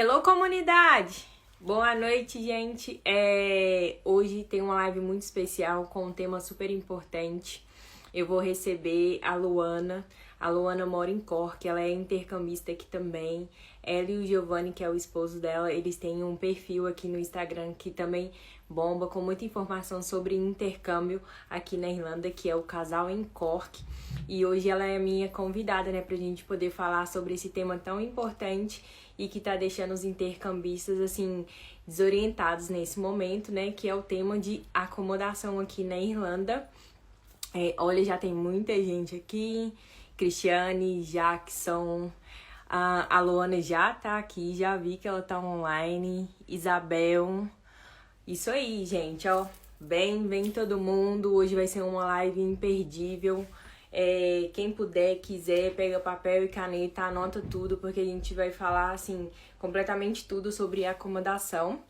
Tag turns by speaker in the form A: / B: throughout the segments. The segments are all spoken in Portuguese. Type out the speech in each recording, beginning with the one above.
A: Hello, comunidade! Boa noite, gente. Hoje tem uma live muito especial com um tema super importante. Eu vou receber a Luana. A Luana mora em Cork, ela é intercambista aqui também. Ela e o Giovanni, que é o esposo dela, eles têm um perfil aqui no Instagram que também bomba com muita informação sobre intercâmbio aqui na Irlanda, que é o Casal em Cork. E hoje ela é minha convidada, né, pra gente poder falar sobre esse tema tão importante e que tá deixando os intercambistas, assim, desorientados nesse momento, né, que é o tema de acomodação aqui na Irlanda. Olha, já tem muita gente aqui. Cristiane, Jackson, a Luana já tá aqui, já vi que ela tá online. Isabel, isso aí, gente, ó. Vem todo mundo. Hoje vai ser uma live imperdível. Quem puder, quiser, pega papel e caneta, anota tudo, porque a gente vai falar, assim, completamente tudo sobre acomodação.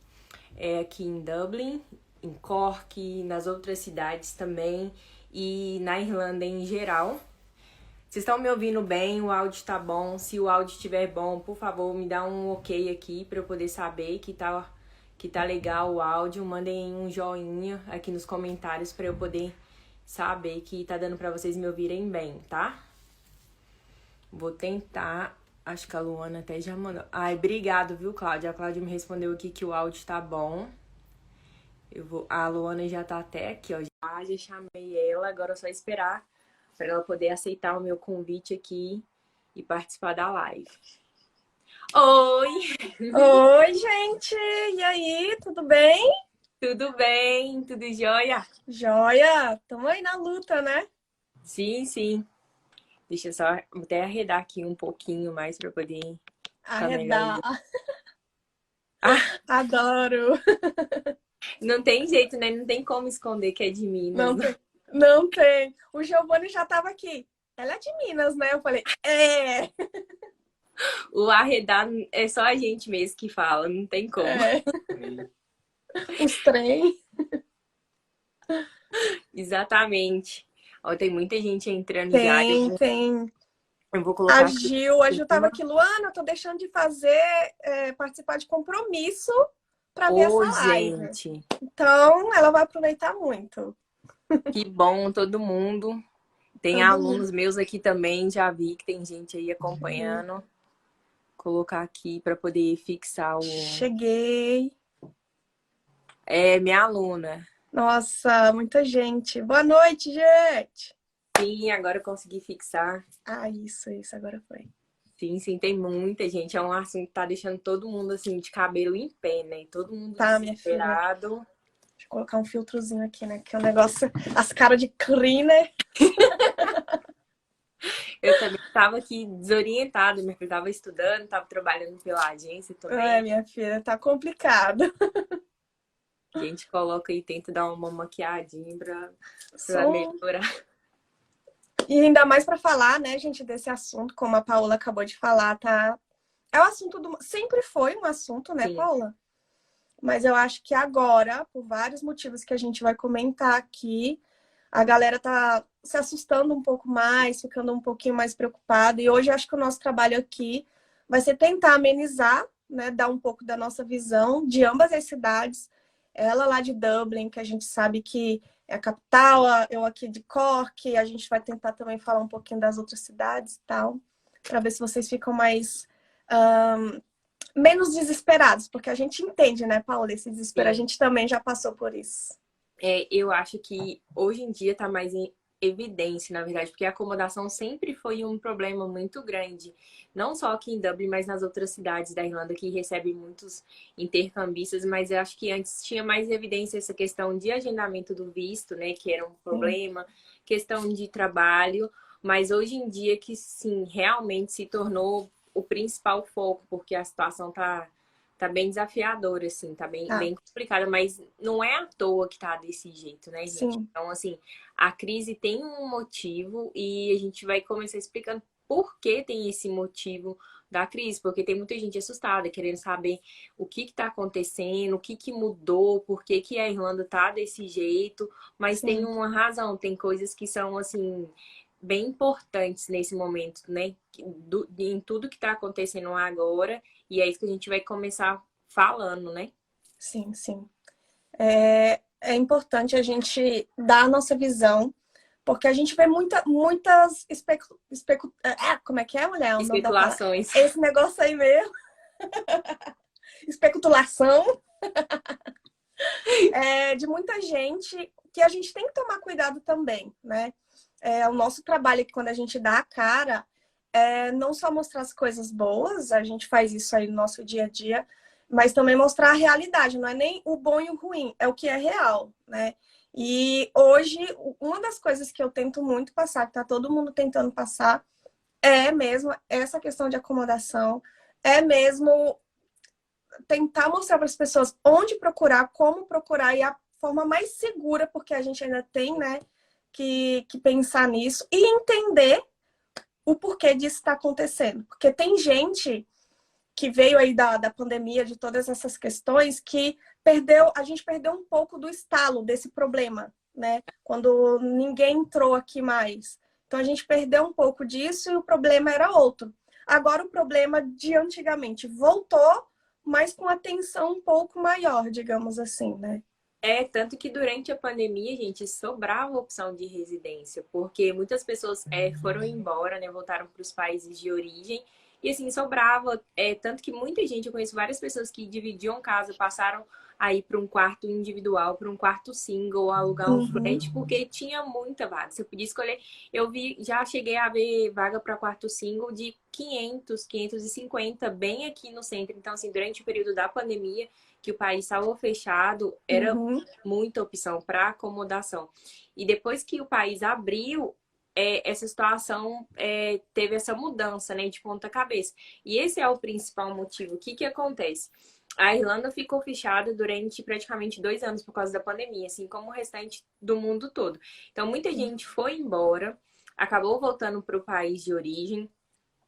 A: Aqui em Dublin, em Cork, nas outras cidades também e na Irlanda em geral. Vocês estão me ouvindo bem? O áudio tá bom? Se o áudio estiver bom, por favor, me dá um ok aqui para eu poder saber que tá legal o áudio. Mandem um joinha aqui nos comentários para eu poder saber que tá dando para vocês me ouvirem bem, tá? Vou tentar. Acho que a Luana até já mandou. Ai, obrigado, viu, Cláudia? A Cláudia me respondeu aqui que o áudio tá bom. A Luana já tá até aqui, ó. Já chamei ela, agora é só esperar para ela poder aceitar o meu convite aqui e participar da live. Oi!
B: Oi, gente! E aí, tudo bem?
A: Tudo bem? Tudo jóia?
B: Joia! Tamo aí na luta, né?
A: Sim, sim. Deixa eu só até arredar aqui um pouquinho mais para poder ficar melhor.
B: Arredar.
A: Ah,
B: Adoro!
A: não tem jeito, né? Não tem como esconder que é de Minas.
B: Não tem. Não tem. O Giovanni já tava aqui. Ela é de Minas, né? Eu falei,
A: O arredar é só a gente mesmo que fala, não tem como.
B: Os trem.
A: Exatamente. Ó, tem muita gente entrando já.
B: Tem.
A: Eu vou
B: A
A: colocar aqui.
B: Gil tava aqui, Luana, eu tô deixando de fazer, participar de compromisso pra ver essa
A: Ô,
B: live.
A: gente,
B: Então, ela vai aproveitar muito.
A: que bom todo mundo. Tem
B: Todo mundo.
A: alunos meus aqui também, já vi que tem gente aí acompanhando. Vou colocar aqui para poder fixar o.
B: Cheguei.
A: É minha aluna.
B: Nossa, muita gente. Boa noite, gente.
A: Sim, agora eu consegui fixar.
B: Ah, isso, agora foi.
A: Sim, sim, tem muita gente. É um assunto que tá deixando todo mundo assim de cabelo em pé, né? Todo mundo
B: Tá, minha filha.
A: desesperado.
B: Deixa eu colocar um filtrozinho aqui, né? Que é um negócio. As caras de cleaner.
A: Eu também tava aqui desorientada, minha filha tava estudando, tava trabalhando pela agência também.
B: Minha filha, tá complicado.
A: A gente coloca e tenta dar uma maquiadinha pra
B: Sou...
A: melhorar.
B: E ainda mais para falar, né, gente, desse assunto, como a Paola acabou de falar, tá? É o assunto do. Sempre foi um assunto, né,
A: Sim.
B: Paola? Mas eu acho que agora, por vários motivos que a gente vai comentar aqui, a galera tá se assustando um pouco mais, ficando um pouquinho mais preocupada. E hoje acho que o nosso trabalho aqui vai ser tentar amenizar, né, dar um pouco da nossa visão de ambas as cidades. Ela lá de Dublin, que a gente sabe que é a capital, eu aqui de Cork, a gente vai tentar também falar um pouquinho das outras cidades e tal, para ver se vocês ficam mais menos desesperados, porque a gente entende, né, Paula, esse desespero, a
A: Sim.
B: gente também já passou por isso.
A: Eu acho que hoje em dia está mais em evidência, na verdade, porque a acomodação sempre foi um problema muito grande, não só aqui em Dublin, mas nas outras cidades da Irlanda que recebem muitos intercambistas, mas eu acho que antes tinha mais evidência essa questão de agendamento do visto, né, que era um problema, questão de trabalho, mas hoje em dia que sim, realmente se tornou o principal foco, porque a situação tá bem desafiadora, assim, tá bem complicada, mas não é à toa que tá desse jeito, né, gente?
B: Sim.
A: Então, assim, a crise tem um motivo e a gente vai começar explicando por que tem esse motivo da crise, porque tem muita gente assustada, querendo saber o que tá acontecendo, o que mudou, por que a Irlanda tá desse jeito, mas tem uma razão, tem coisas que são, assim, bem importantes nesse momento, né? Em tudo que está acontecendo agora, e é isso que a gente vai começar falando, né?
B: Sim, sim. É importante a gente dar a nossa visão, porque a gente vê muitas como é que é, mulher? O nome da palavra?
A: Especulações.
B: Esse negócio aí mesmo, especulação, de muita gente que a gente tem que tomar cuidado também, né? O nosso trabalho aqui, quando a gente dá a cara, não só mostrar as coisas boas, a gente faz isso aí no nosso dia a dia, mas também mostrar a realidade, não é nem o bom e o ruim, é o que é real, né? E hoje, uma das coisas que eu tento muito passar, que tá todo mundo tentando passar, é mesmo essa questão de acomodação, é mesmo tentar mostrar para as pessoas onde procurar, como procurar e a forma mais segura, porque a gente ainda tem, né, que pensar nisso e entender o porquê disso está acontecendo. Porque tem gente que veio aí da pandemia, de todas essas questões, que a gente perdeu um pouco do estalo desse problema, né? Quando ninguém entrou aqui mais. Então a gente perdeu um pouco disso e o problema era outro. Agora o problema de antigamente voltou, mas com atenção um pouco maior, digamos assim, né?
A: Tanto que durante a pandemia, gente, sobrava opção de residência, porque muitas pessoas foram embora, né, voltaram para os países de origem, e assim, sobrava. Tanto que muita gente, eu conheço várias pessoas que dividiam casa, passaram aí para um quarto individual, para um quarto single, alugar um
B: Uhum.
A: flat, porque tinha muita vaga. Você podia escolher. Já cheguei a ver vaga para quarto single de 500, 550, bem aqui no centro. Então, assim, durante o período da pandemia, que o país estava fechado, era
B: Uhum.
A: muita opção para acomodação. E depois que o país abriu, essa situação teve essa mudança, né, de ponta cabeça. E esse é o principal motivo. O que que acontece? A Irlanda ficou fechada durante praticamente 2 anos por causa da pandemia, assim como o restante do mundo todo. Então, muita gente foi embora, acabou voltando para o país de origem.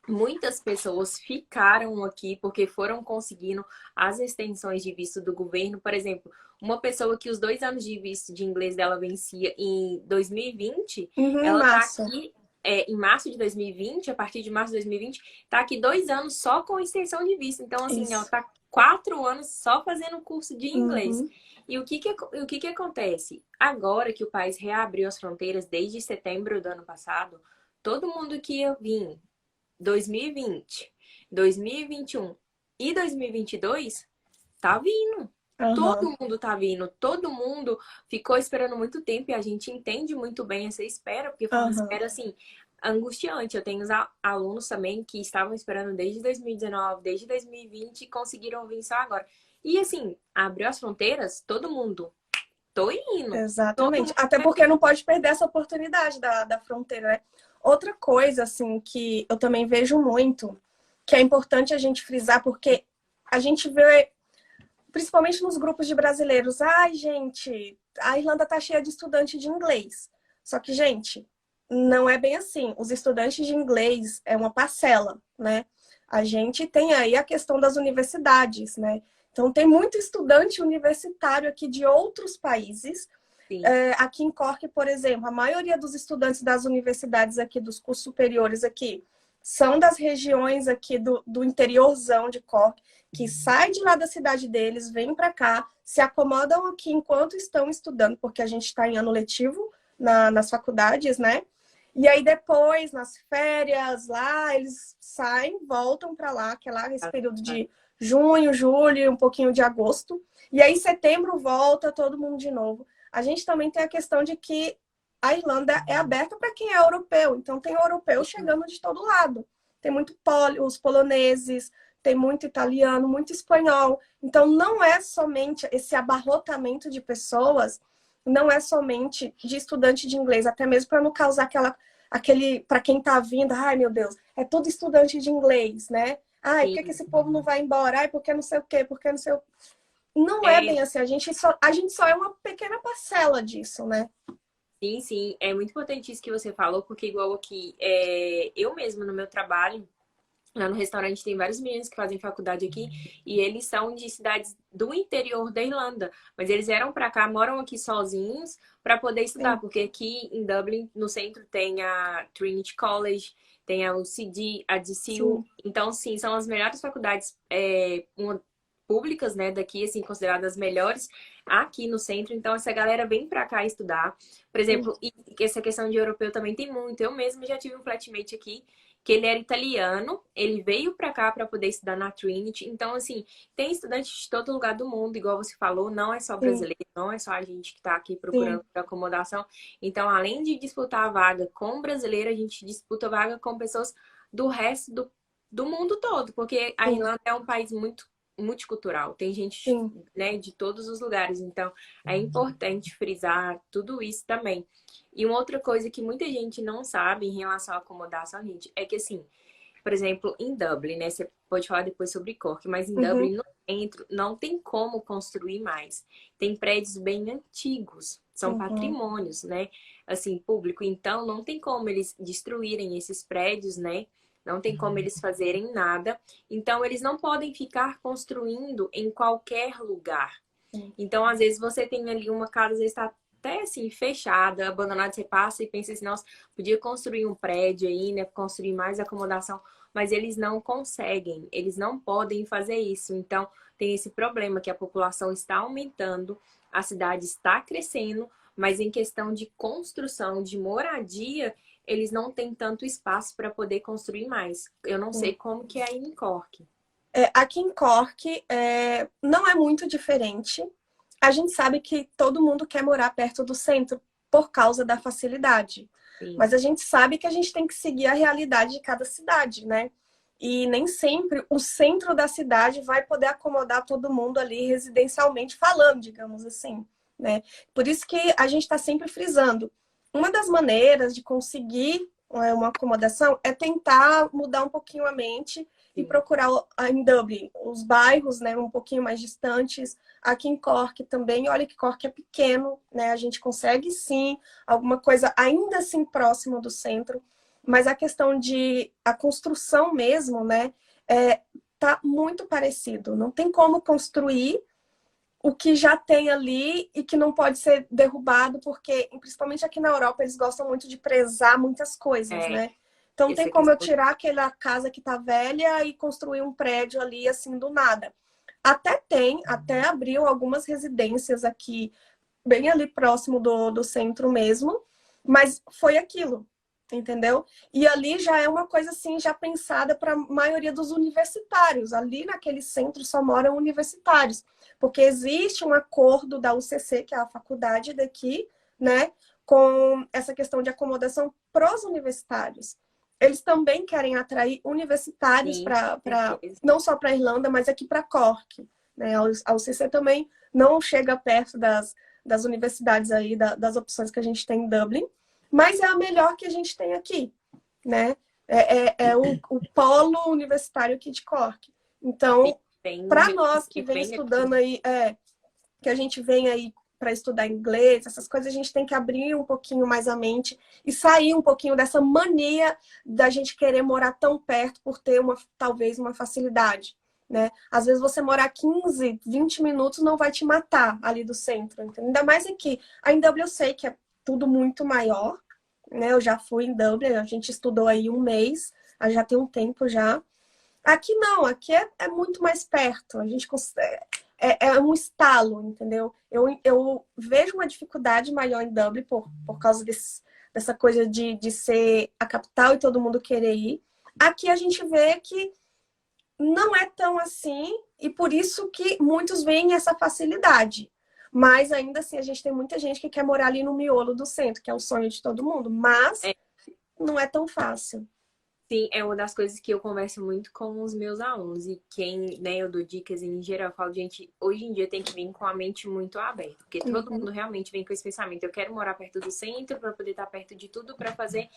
A: Muitas pessoas ficaram aqui porque foram conseguindo as extensões de visto do governo. Por exemplo, uma pessoa que os 2 anos de visto de inglês dela vencia em 2020,
B: Uhum, em
A: ela está
B: março.
A: aqui em março de 2020, a partir de março de 2020, está aqui 2 anos só com extensão de visto. Então, assim, ela
B: Isso.
A: está 4 anos só fazendo curso de inglês.
B: Uhum.
A: E o que que acontece? Agora que o país reabriu as fronteiras desde setembro do ano passado, todo mundo que ia vir 2020, 2021 e 2022 tá vindo.
B: Aham.
A: Todo mundo tá vindo, todo mundo ficou esperando muito tempo e a gente entende muito bem essa espera, porque foi uma
B: Aham.
A: espera assim angustiante. Eu tenho os alunos também que estavam esperando desde 2019, desde 2020 e conseguiram vir só agora. E assim, abriu as fronteiras, todo mundo, tô indo. Todo
B: Exatamente.
A: mundo
B: Até
A: quer
B: porque
A: vir.
B: não pode perder essa oportunidade da fronteira, né? Outra coisa, assim, que eu também vejo muito, que é importante a gente frisar, porque a gente vê, principalmente nos grupos de brasileiros, ai, gente, a Irlanda tá cheia de estudante de inglês. Só que, gente, não é bem assim. Os estudantes de inglês é uma parcela, né? A gente tem aí a questão das universidades, né? Então, tem muito estudante universitário aqui de outros países.
A: Sim.
B: Aqui em Cork, por exemplo, a maioria dos estudantes das universidades aqui, dos cursos superiores aqui, são das regiões aqui do interiorzão de Cork, que saem de lá da cidade deles, vêm para cá, se acomodam aqui enquanto estão estudando, porque a gente está em ano letivo nas faculdades, né? E aí depois, nas férias lá, eles saem, voltam para lá, que é lá esse período de junho, julho, um pouquinho de agosto. E aí setembro volta todo mundo de novo. A gente também tem a questão de que a Irlanda é aberta para quem é europeu, então tem europeu chegando de todo lado. Tem muito os poloneses, tem muito italiano, muito espanhol. Então não é somente esse abarrotamento de pessoas, não é somente de estudante de inglês, até mesmo para não causar aquele para quem está vindo, ai meu Deus, é tudo estudante de inglês, né? Ai, por que
A: Sim.
B: esse povo não vai embora? Ai, porque não sei o quê, porque não sei o... Não é
A: É,
B: bem assim, a gente só é uma pequena parcela disso, né?
A: sim, sim, é muito importante isso que você falou, porque igual aqui, eu mesma no meu trabalho, Lá no restaurante tem vários meninos que fazem faculdade aqui e eles são de cidades do interior da Irlanda, mas eles vieram para cá, moram aqui sozinhos para poder estudar,
B: Sim,
A: porque aqui em Dublin, no centro, tem a Trinity College, tem a UCD, a DCU.
B: sim,
A: Então, sim, são as melhores faculdades públicas, né, daqui, assim, consideradas as melhores aqui no centro. Então, essa galera vem para cá estudar. Por
B: sim.
A: exemplo, e essa questão de europeu também tem muito. Eu mesma já tive um flatmate aqui que ele era italiano, ele veio para cá para poder estudar na Trinity. Então, assim, tem estudantes de todo lugar do mundo, igual você falou, não é só
B: Sim,
A: brasileiro, não é só a gente que está aqui
B: sim,
A: procurando acomodação. Então, além de disputar a vaga com brasileiro, a gente disputa a vaga com pessoas do resto do mundo todo, porque a
B: sim,
A: Irlanda é um país muito multicultural, tem gente,
B: sim.
A: né, de todos os lugares. Então, é importante frisar tudo isso também. E uma outra coisa que muita gente não sabe em relação à acomodação, gente, é que assim, por exemplo, em Dublin, né? Você pode falar depois sobre Cork, mas em
B: Uhum,
A: Dublin, no centro, não tem como construir mais. Tem prédios bem antigos, são
B: uhum,
A: patrimônios, né? Assim, público. Então, não tem como eles destruírem esses prédios, né? Não tem como eles fazerem nada. Então, eles não podem ficar construindo em qualquer lugar.
B: sim,
A: Então, às vezes, você tem ali uma casa, às vezes está até assim, fechada, abandonada, você passa e pensa assim, nossa, podia construir um prédio aí, né? Construir mais acomodação, mas eles não conseguem, eles não podem fazer isso. Então, tem esse problema que a população está aumentando, a cidade está crescendo, mas em questão de construção, de moradia, eles não têm tanto espaço para poder construir mais. Eu não sei
B: sim.
A: como que é aí em Cork.
B: Aqui em Cork, não é muito diferente. A gente sabe que todo mundo quer morar perto do centro por causa da facilidade.
A: Sim,
B: Mas a gente sabe que a gente tem que seguir a realidade de cada cidade, né? E nem sempre o centro da cidade vai poder acomodar todo mundo ali residencialmente falando, digamos assim, né? Por isso que a gente está sempre frisando. Uma das maneiras de conseguir uma acomodação é tentar mudar um pouquinho a mente e
A: sim.
B: procurar em Dublin os bairros, né, um pouquinho mais distantes. Aqui em Cork também, olha que Cork é pequeno, né? A gente consegue sim alguma coisa ainda assim próximo do centro, mas a questão de a construção mesmo, né, tá muito parecido. Não tem como construir o que já tem ali e que não pode ser derrubado, porque, principalmente aqui na Europa, eles gostam muito de prezar muitas coisas,
A: É,
B: né? Então, não tem
A: essa
B: como eu
A: questão.
B: tirar aquela casa que tá velha e construir um prédio ali, assim, do nada. Até tem, até abriu algumas residências aqui, bem ali próximo do centro mesmo, mas foi aquilo, entendeu? E ali já é uma coisa assim, já pensada para a maioria dos universitários. Ali naquele centro só moram universitários, porque existe um acordo da UCC, que é a faculdade daqui, né, com essa questão de acomodação para os universitários. Eles também querem atrair universitários
A: Sim, com
B: para
A: certeza.
B: não só para a Irlanda, mas aqui para Cork. Né? A UCC também não chega perto das universidades aí, das opções que a gente tem em Dublin, mas é a melhor que a gente tem aqui, né? É o polo universitário aqui de Cork.
A: Sim,
B: Então,
A: tem
B: para nós que
A: universidade
B: vem
A: bem aqui.
B: estudando aí, que a gente vem aí para estudar inglês, essas coisas, a gente tem que abrir um pouquinho mais a mente e sair um pouquinho dessa mania da gente querer morar tão perto por ter talvez uma facilidade. Né? Às vezes você morar 15, 20 minutos não vai te matar ali do centro. Entendeu? Ainda mais aqui. A em Dublin eu sei que é tudo muito maior. Né? Eu já fui em Dublin, a gente estudou aí um mês, já tem um tempo já. Aqui não, aqui é muito mais perto. A gente consegue, é um estalo, entendeu? Eu vejo uma dificuldade maior em Dublin por causa dessa coisa de ser a capital e todo mundo querer ir. Aqui a gente vê que não é tão assim e por isso que muitos veem essa facilidade. Mas ainda assim a gente tem muita gente que quer morar ali no miolo do centro, que é o sonho de todo mundo. Mas
A: É,
B: não é tão fácil.
A: sim, é uma das coisas que eu converso muito com os meus alunos e quem, né, eu dou dicas em geral, eu falo, gente, hoje em dia tem que vir com a mente muito aberta, porque todo
B: Uhum,
A: mundo realmente vem com esse pensamento, eu quero morar perto do centro para poder estar perto de tudo para fazer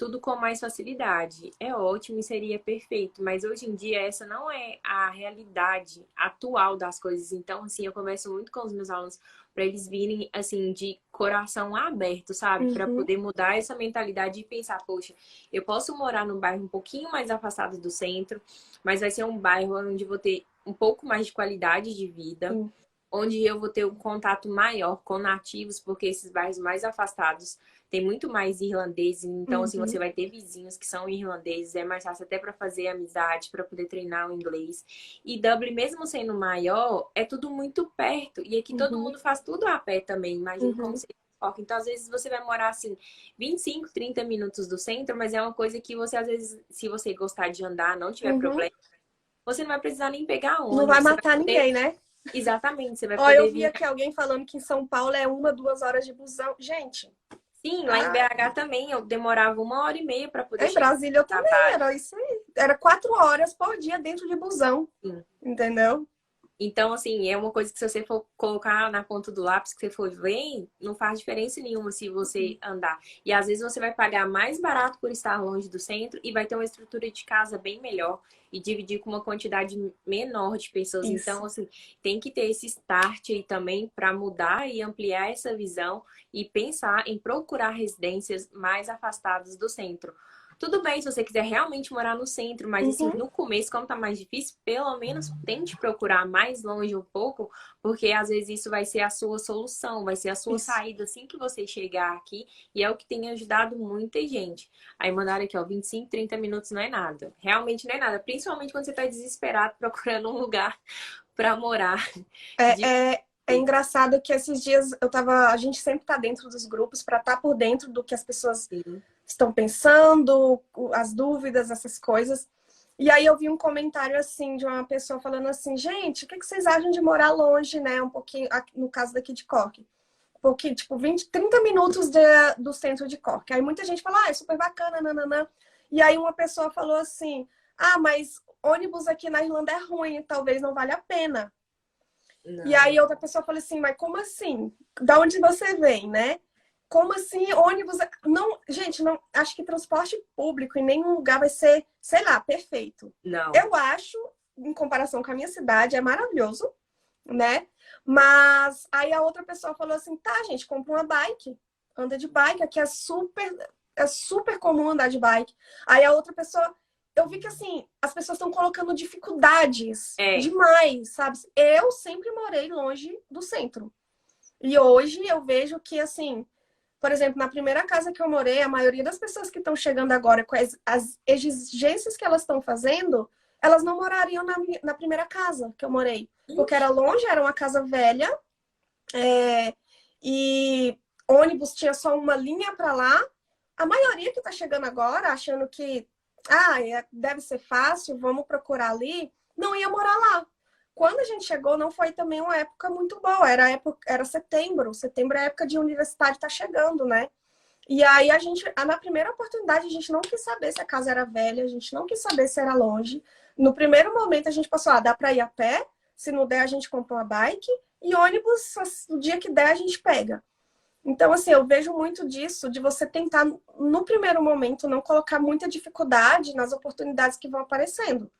A: tudo com mais facilidade. É ótimo e seria perfeito, mas hoje em dia essa não é a realidade atual das coisas. Então, assim, eu converso muito com os meus alunos para eles virem, assim, de coração aberto, sabe? Para
B: Uhum,
A: poder mudar essa mentalidade e pensar, poxa, eu posso morar num bairro um pouquinho mais afastado do centro, mas vai ser um bairro onde eu vou ter um pouco mais de qualidade de vida,
B: sim.
A: onde eu vou ter um contato maior com nativos, porque esses bairros mais afastados tem muito mais irlandeses, então assim você
B: Uhum,
A: vai ter vizinhos que são irlandeses, é mais fácil até para fazer amizade, para poder treinar o inglês. E Dublin, mesmo sendo maior, é tudo muito perto, e aqui todo
B: uhum,
A: mundo faz tudo a pé também. Imagine como
B: uhum.
A: seria o foco. Então, às vezes você vai morar assim 25, 30 minutos do centro, mas é uma coisa que você às vezes, se você gostar de andar, não tiver
B: Uhum.
A: problema, você não vai precisar nem pegar
B: Não vai
A: ônibus, você vai
B: matar
A: poder.
B: ninguém, né?
A: Exatamente, você vai
B: Ó, eu
A: poder
B: vi
A: vir.
B: aqui alguém falando que em São Paulo é 1, 2 horas de busão. Gente,
A: Sim, lá em
B: ah,
A: BH também eu demorava 1 hora e meia para poder
B: em
A: chegar
B: Brasília eu
A: no
B: também,
A: trabalho.
B: era isso aí. Era 4 horas por dia dentro de busão,
A: Sim.
B: entendeu?
A: Então, assim, é uma coisa que se você for colocar na ponta do lápis que você for ver, não faz diferença nenhuma se você andar. E às vezes você vai pagar mais barato por estar longe do centro e vai ter uma estrutura de casa bem melhor e dividir com uma quantidade menor de pessoas. Então,
B: Isso.
A: assim, tem que ter esse start aí também para mudar e ampliar essa visão e pensar em procurar residências mais afastadas do centro. Tudo bem se você quiser realmente morar no centro, mas assim,
B: Uhum.
A: no começo, como tá mais difícil, pelo menos tente procurar mais longe um pouco, porque às vezes isso vai ser a sua solução, vai ser a sua
B: Isso.
A: saída assim que você chegar aqui, e é o que tem ajudado muita gente. Aí mandaram aqui, ó, 25, 30 minutos não é nada. Realmente não é nada, principalmente quando você tá desesperado procurando um lugar para morar. De...
B: É engraçado que esses dias a gente sempre tá dentro dos grupos para estar por dentro do que as pessoas
A: Sim.
B: estão pensando, as dúvidas, essas coisas. E aí eu vi um comentário assim de uma pessoa falando assim, gente, o que vocês acham de morar longe, né? Um pouquinho, no caso daqui de Cork. Um pouquinho, tipo, 20, 30 minutos do centro de Cork. Aí muita gente fala, é super bacana, nananã. E aí uma pessoa falou assim, mas ônibus aqui na Irlanda é ruim, talvez não valha a pena. E aí
A: Não,
B: outra pessoa falou assim, mas como assim? Da onde você vem, né? Como assim ônibus? Não, gente, não, acho que transporte público em nenhum lugar vai ser, sei lá, perfeito.
A: não.
B: Eu acho, em comparação com a minha cidade, é maravilhoso, né? Mas aí a outra pessoa falou assim, tá, gente, compra uma bike, anda de bike, aqui é super comum andar de bike. Aí a outra pessoa, eu vi que assim, as pessoas estão colocando dificuldades
A: É,
B: demais, sabe? Eu sempre morei longe do centro. E hoje eu vejo que assim, por exemplo, na primeira casa que eu morei, a maioria das pessoas que estão chegando agora com as exigências que elas estão fazendo, elas não morariam na primeira casa que eu morei. Porque era longe, era uma casa velha, e ônibus tinha só uma linha para lá. A maioria que está chegando agora, achando que deve ser fácil, vamos procurar ali, não ia morar lá. Quando a gente chegou, não foi também uma época muito boa. Era setembro. Setembro é a época de universidade tá chegando, né? E aí na primeira oportunidade, a gente não quis saber se a casa era velha, a gente não quis saber se era longe. No primeiro momento, a gente passou, dá para ir a pé, se não der, a gente compra uma bike, e ônibus, o dia que der, a gente pega. Então, assim, eu vejo muito disso, de você tentar, no primeiro momento, não colocar muita dificuldade nas oportunidades que vão aparecendo.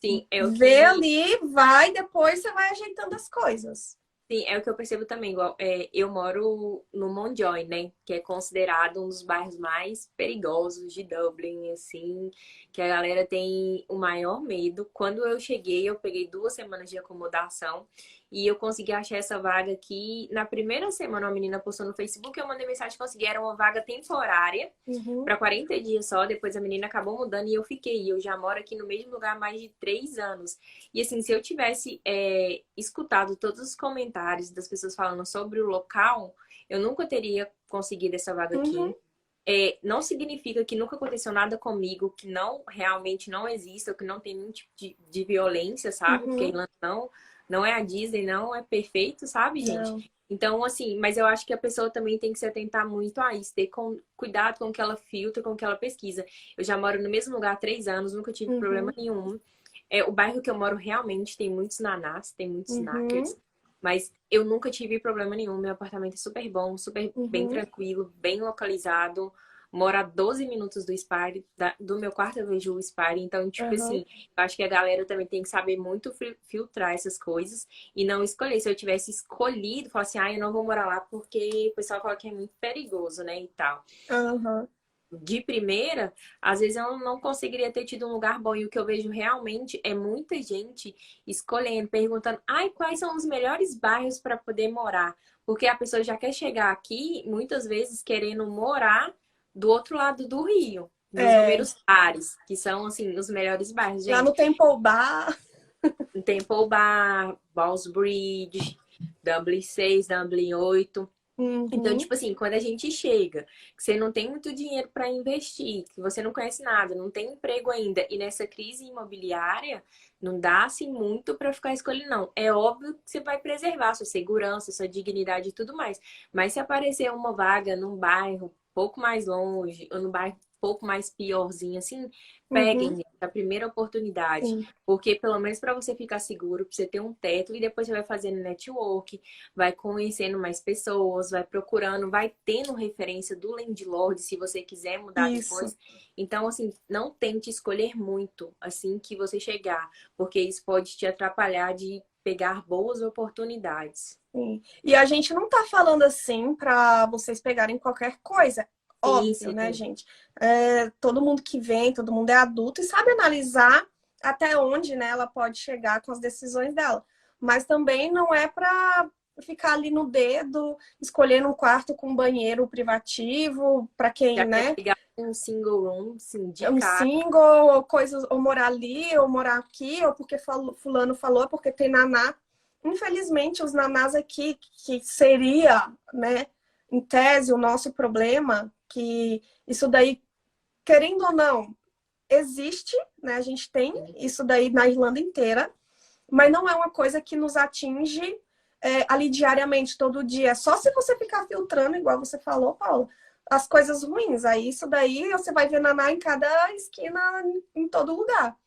A: sim, é o
B: Vê
A: que
B: ali, vai, depois você vai ajeitando as coisas.
A: Sim, é o que eu percebo também. Igual, eu moro no Mountjoy, né? Que é considerado um dos bairros mais perigosos de Dublin, assim, que a galera tem o maior medo. Quando eu cheguei, eu peguei 2 semanas de acomodação e eu consegui achar essa vaga aqui. Na primeira semana, uma menina postou no Facebook, eu mandei mensagem e consegui. Era uma vaga temporária
B: Uhum,
A: para 40 dias só. Depois a menina acabou mudando e eu fiquei. E eu já moro aqui no mesmo lugar há mais de 3 anos. E assim, se eu tivesse escutado todos os comentários das pessoas falando sobre o local, eu nunca teria conseguido essa vaga
B: uhum,
A: aqui. Não significa que nunca aconteceu nada comigo, que não realmente não exista, ou que não tem nenhum tipo de violência, sabe? Porque a
B: uhum.
A: Irlanda não é a Disney, não é perfeito, sabe, gente?
B: Não.
A: Então, assim, mas eu acho que a pessoa também tem que se atentar muito a isso, ter cuidado com o que ela filtra, com o que ela pesquisa. Eu já moro no mesmo lugar há 3 anos, nunca tive problema
B: Uhum,
A: nenhum. O bairro que eu moro realmente tem muitos nanás, tem muitos
B: uhum,
A: knackers, mas eu nunca tive problema nenhum. Meu apartamento é super bom, super bem
B: uhum.
A: tranquilo, bem localizado. moro a 12 minutos do Spire, do meu quarto eu vejo o Spire, então, tipo
B: Aham.
A: assim, eu acho que a galera também tem que saber muito filtrar essas coisas e não escolher. Se eu tivesse escolhido, falar assim, ah, eu não vou morar lá porque o pessoal fala que é muito perigoso, né, e tal.
B: Aham.
A: De primeira, às vezes eu não conseguiria ter tido um lugar bom. E o que eu vejo realmente é muita gente escolhendo, perguntando, ai, quais são os melhores bairros para poder morar? Porque a pessoa já quer chegar aqui, muitas vezes, querendo morar do outro lado do rio, nos
B: É,
A: números pares, que são, assim, os melhores bairros.
B: lá
A: Gente,
B: no Temple Bar.
A: Temple Bar, Ballsbridge, Dublin 6, Dublin 8. Então,
B: Uhum.
A: tipo assim, quando a gente chega, que você não tem muito dinheiro para investir, que você não conhece nada, não tem emprego ainda, e nessa crise imobiliária, não dá assim muito para ficar escolhendo, não. É óbvio que você vai preservar sua segurança, sua dignidade e tudo mais. Mas se aparecer uma vaga num bairro um pouco mais longe, ou num bairro um pouco mais piorzinho, assim, peguem,
B: Uhum.
A: gente, a primeira oportunidade.
B: Sim.
A: Porque pelo menos para você ficar seguro, para você ter um teto, e depois você vai fazendo network, vai conhecendo mais pessoas, vai procurando, vai tendo referência do landlord se você quiser mudar
B: Isso.
A: depois. Então, assim, não tente escolher muito assim que você chegar, porque isso pode te atrapalhar de pegar boas oportunidades.
B: Sim. E a gente não tá falando assim para vocês pegarem qualquer coisa.
A: Sim,
B: Óbvio, né,
A: sim.
B: gente? É, todo mundo que vem, todo mundo é adulto e sabe analisar até onde, né, ela pode chegar com as decisões dela. Mas também não é para ficar ali no dedo, escolhendo um quarto com banheiro privativo, para quem,
A: Já quer
B: né,
A: pegar um single room, sim, de
B: é um
A: cara.
B: single, ou coisas, ou morar ali, ou morar aqui, ou porque fulano falou, porque tem naná. Infelizmente, os nanás aqui, que seria, né, em tese, o nosso problema, que isso daí, querendo ou não, existe, né? A gente tem isso daí na Irlanda inteira, mas não é uma coisa que nos atinge ali diariamente, todo dia. Só se você ficar filtrando, igual você falou, Paulo, as coisas ruins. Aí isso daí você vai ver naná em cada esquina, em todo lugar.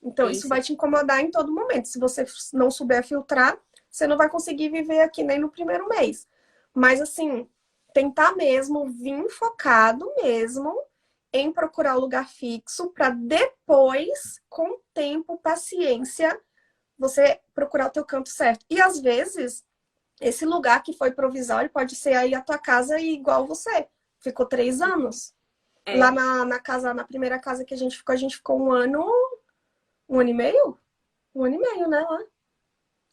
B: Então,
A: Sim,
B: isso
A: sim.
B: vai te incomodar em todo momento. Se você não souber filtrar, você não vai conseguir viver aqui nem no primeiro mês. Mas, assim, tentar mesmo vir focado mesmo em procurar o lugar fixo para depois, com tempo, paciência, você procurar o teu canto certo. E às vezes, esse lugar que foi provisório pode ser aí a tua casa e igual você. Ficou 3 anos. Lá
A: É,
B: na casa, na primeira casa que a gente ficou 1 ano e meio? 1 ano e meio, né? Lá.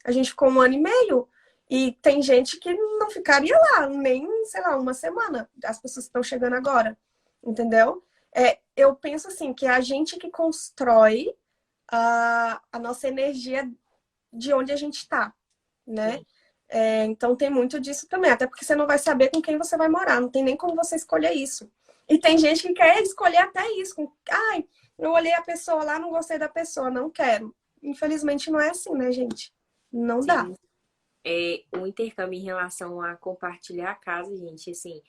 B: A gente ficou 1 ano e meio. E tem gente que não ficaria lá, nem, sei lá, uma semana. As pessoas que estão chegando agora. Entendeu? Eu penso assim, que é a gente que constrói a nossa energia de onde a gente está, né?
A: sim.
B: Então tem muito disso também, até porque você não vai saber com quem você vai morar, não tem nem como você escolher isso. E tem gente que quer escolher até isso, ai, eu olhei a pessoa lá, não gostei da pessoa, não quero. Infelizmente não é assim, né, gente? Não dá.
A: Sim. O intercâmbio em relação a compartilhar a casa, gente, assim,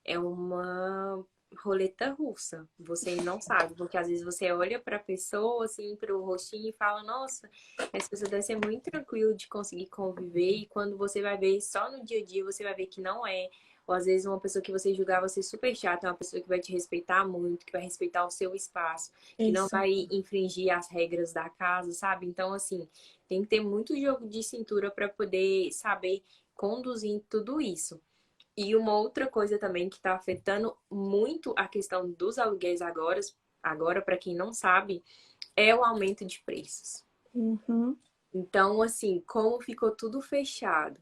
A: é uma roleta russa. Você não sabe, porque às vezes você olha para a pessoa, assim, para o rostinho e fala, nossa, essa pessoa deve ser muito tranquilo de conseguir conviver, e quando você vai ver só no dia a dia, você vai ver que não é. Ou às vezes uma pessoa que você julgava ser super chata é uma pessoa que vai te respeitar muito, que vai respeitar o seu espaço, que não
B: Isso.
A: vai infringir as regras da casa, sabe? Então, assim, tem que ter muito jogo de cintura para poder saber conduzir tudo isso. E uma outra coisa também que está afetando muito a questão dos aluguéis agora para quem não sabe, é o aumento de preços.
B: Uhum.
A: Então, assim, como ficou tudo fechado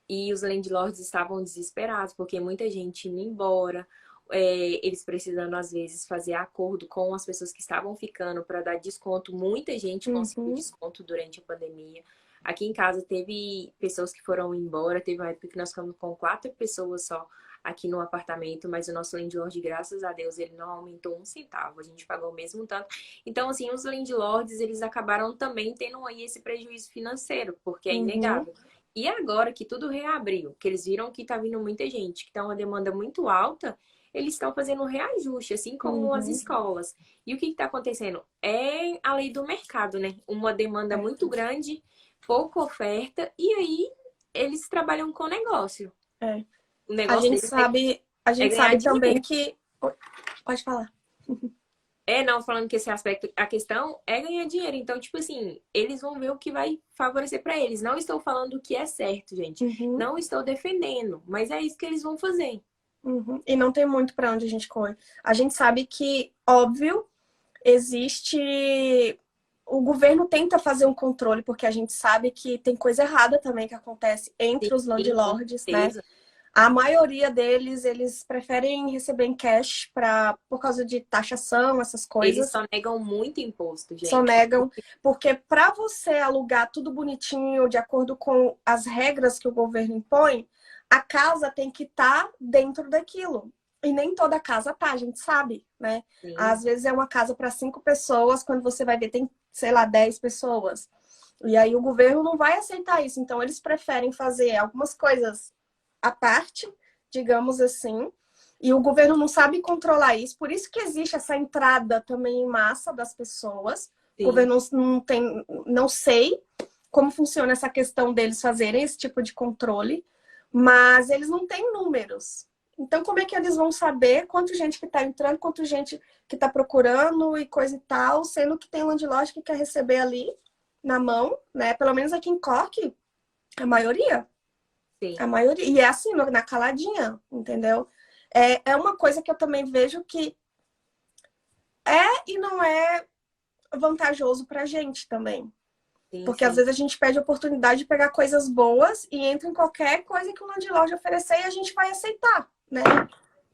A: e os landlords estavam desesperados, porque muita gente indo embora, eles precisando, às vezes, fazer acordo com as pessoas que estavam ficando para dar desconto. Muita gente conseguiu
B: Uhum.
A: desconto durante a pandemia. Aqui em casa teve pessoas que foram embora, teve uma época que nós ficamos com 4 pessoas só aqui no apartamento, mas o nosso landlord, graças a Deus, ele não aumentou um centavo, a gente pagou o mesmo tanto. Então, assim, os landlords, eles acabaram também tendo aí esse prejuízo financeiro, porque é
B: Uhum.
A: inegável. E agora que tudo reabriu, que eles viram que tá vindo muita gente, que tá uma demanda muito alta, eles estão fazendo um reajuste, assim como as
B: Uhum.
A: escolas. E o que está acontecendo? É a lei do mercado, né? Uma demanda
B: É.
A: muito grande, pouca oferta, e aí eles trabalham com negócio.
B: É.
A: O
B: A
A: negócio
B: gente
A: deles
B: sabe, a
A: é
B: gente
A: ganhar
B: sabe
A: dinheiro.
B: também que Oi, pode falar.
A: Não, falando que esse aspecto, a questão é ganhar dinheiro. Então, tipo assim, eles vão ver o que vai favorecer pra eles. Não estou falando o que é certo, gente.
B: Uhum,
A: Não estou defendendo, mas é isso que eles vão fazer.
B: uhum. E não tem muito para onde a gente corre. A gente sabe que, óbvio, existe. O governo tenta fazer um controle, porque a gente sabe que tem coisa errada também que acontece entre os
A: Sim, com
B: landlords, né?
A: certeza.
B: A maioria deles, eles preferem receber em cash por causa de taxação, essas
A: Eles
B: coisas.
A: só negam muito imposto, gente.
B: Sonegam, porque para você alugar tudo bonitinho, de acordo com as regras que o governo impõe, a casa tem que estar dentro daquilo. E nem toda casa tá, a gente sabe, né?
A: Sim,
B: Às vezes é uma casa para 5 pessoas, quando você vai ver, tem, sei lá, 10 pessoas. E aí o governo não vai aceitar isso. Então, eles preferem fazer algumas coisas à parte, digamos assim, e o governo não sabe controlar isso, por isso que existe essa entrada também em massa das pessoas. O
A: sim,
B: governo não tem, não sei como funciona essa questão deles fazerem esse tipo de controle, mas eles não têm números. Então, como é que eles vão saber quanto gente que está entrando, quanto gente que está procurando e coisa e tal, sendo que tem landlord que quer receber ali na mão, né? Pelo menos aqui em Cork, a maioria.
A: sim.
B: A maioria. E é assim, na caladinha, entendeu? É uma coisa que eu também vejo que é e não é vantajoso pra gente também.
A: Sim,
B: Porque às
A: sim.
B: vezes a gente perde a oportunidade de pegar coisas boas e entra em qualquer coisa que o landlord oferecer e a gente vai aceitar, né?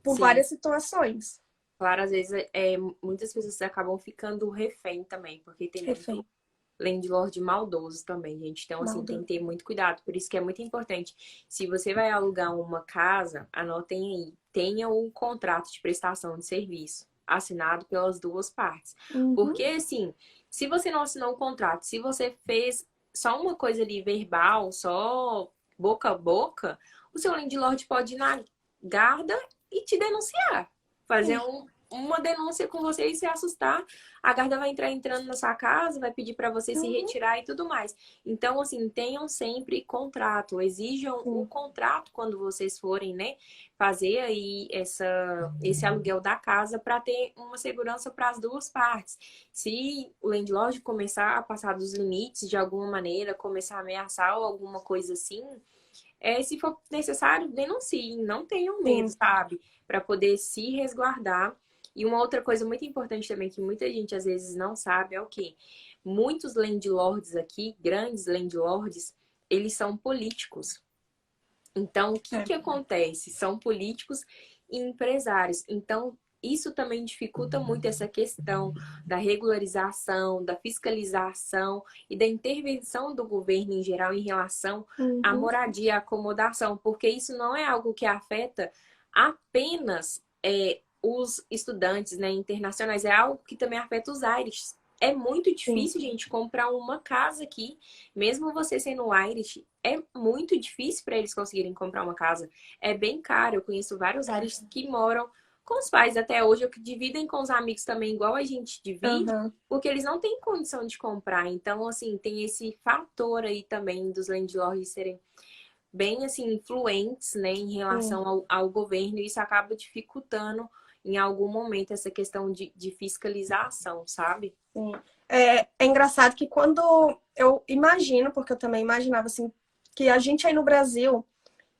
B: Por
A: Sim.
B: várias situações.
A: Claro, às vezes muitas pessoas acabam ficando refém também, porque tem muito
B: Refém,
A: landlord maldoso também, gente. Então, assim, tem
B: maldoso.
A: que ter muito cuidado. Por isso que é muito importante. Se você vai alugar uma casa, anotem aí. Tenha um contrato de prestação de serviço assinado pelas duas partes.
B: Uhum,
A: Porque, assim, se você não assinou um contrato, se você fez só uma coisa ali verbal, só boca a boca, o seu landlord pode ir na guarda e te denunciar. Fazer
B: sim.
A: uma denúncia com você e se assustar, a guarda vai entrando na sua casa, vai pedir para você se
B: Uhum,
A: retirar e tudo mais. Então, assim, tenham sempre contrato, exijam o
B: sim.
A: contrato quando vocês forem, né, fazer aí esse aluguel da casa para ter uma segurança para as duas partes. Se o landlord começar a passar dos limites de alguma maneira, começar a ameaçar ou alguma coisa assim, se for necessário, denunciem, não tenham medo,
B: Sim.
A: sabe? Para poder se resguardar. E uma outra coisa muito importante também, que muita gente às vezes não sabe, é o quê? Muitos landlords aqui, grandes landlords, eles são políticos. Então, o que
B: É.
A: que acontece? São políticos e empresários. Então, isso também dificulta muito essa questão da regularização, da fiscalização e da intervenção do governo em geral em relação à
B: Uhum,
A: moradia e à acomodação, porque isso não é algo que afeta apenas os estudantes, né, internacionais, é algo que também afeta os Irish. É muito
B: sim.
A: difícil, gente, comprar uma casa aqui, mesmo você sendo Irish, é muito difícil para eles conseguirem comprar uma casa. É bem caro. Eu conheço vários Irish que moram com os pais até hoje, ou que dividem com os amigos também, igual a gente divide,
B: Aham,
A: porque eles não têm condição de comprar. Então, assim, tem esse fator aí também dos landlords serem bem, assim, influentes, né, em
B: sim,
A: relação ao governo, e isso acaba dificultando em algum momento essa questão de fiscalização, sabe?
B: sim. É engraçado que quando eu imagino, porque eu também imaginava assim, que a gente aí no Brasil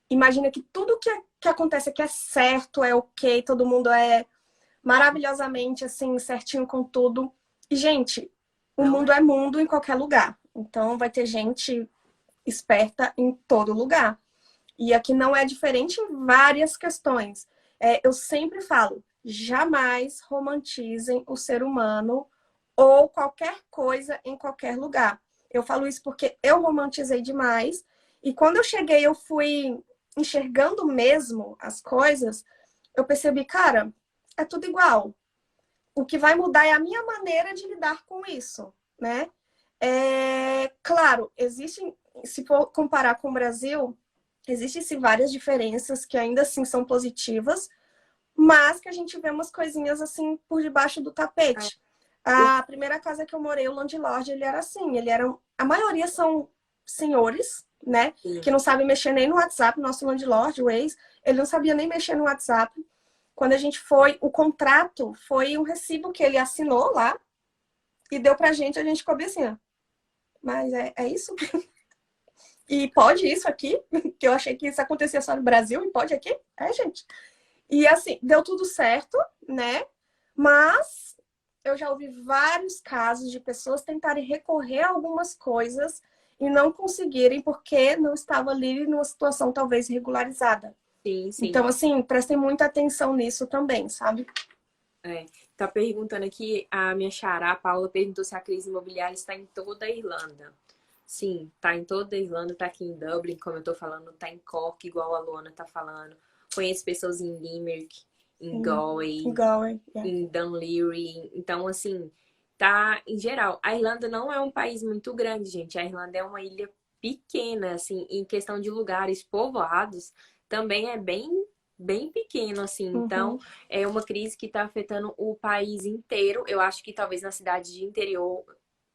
B: imagina que tudo que acontece aqui é certo, é ok, todo mundo é maravilhosamente assim, certinho com tudo. E, gente, o
A: Não
B: mundo
A: é?
B: é mundo em qualquer lugar. Então vai ter gente esperta em todo lugar. E aqui não é diferente em várias questões. Eu sempre falo, jamais romantizem o ser humano ou qualquer coisa em qualquer lugar. Eu falo isso porque eu romantizei demais e quando eu cheguei, eu fui enxergando mesmo as coisas, eu percebi, cara, é tudo igual. O que vai mudar é a minha maneira de lidar com isso, né? Claro, existem, se for comparar com o Brasil, existem sim várias diferenças que ainda assim são positivas, mas que a gente vê umas coisinhas assim por debaixo do
A: É.
B: tapete.
A: O
B: A primeira casa que eu morei, o landlord, ele era assim, ele era, a maioria são senhores, né, que
A: Sim,
B: não sabem mexer nem no WhatsApp, nosso landlord, o ex, ele não sabia nem mexer no WhatsApp. quando a gente foi, o contrato foi um recibo que ele assinou lá e deu pra gente, a gente ficou bem assim, ó. Mas é isso? E pode isso aqui? Que eu achei que isso acontecia só no Brasil e pode aqui? Gente. E assim, deu tudo certo, né? Mas eu já ouvi vários casos de pessoas tentarem recorrer a algumas coisas e não conseguirem porque não estava ali numa situação talvez regularizada.
A: Sim, sim.
B: Então, assim, prestem muita atenção nisso também, sabe?
A: Tá perguntando aqui, a minha xará, a Paula, perguntou se a crise imobiliária está em toda a Irlanda. Sim, tá em toda a Irlanda, tá aqui em Dublin, como eu tô falando, tá em Cork, igual a Luana tá falando. Conheço pessoas em Limerick, em Galway, em Dunleary. Então, assim, tá em geral. A Irlanda não é um país muito grande, gente. A Irlanda é uma ilha pequena, assim, em questão de lugares povoados, também é bem pequeno, assim. Então, é uma crise que tá afetando o país inteiro. Eu acho que talvez na cidade de interior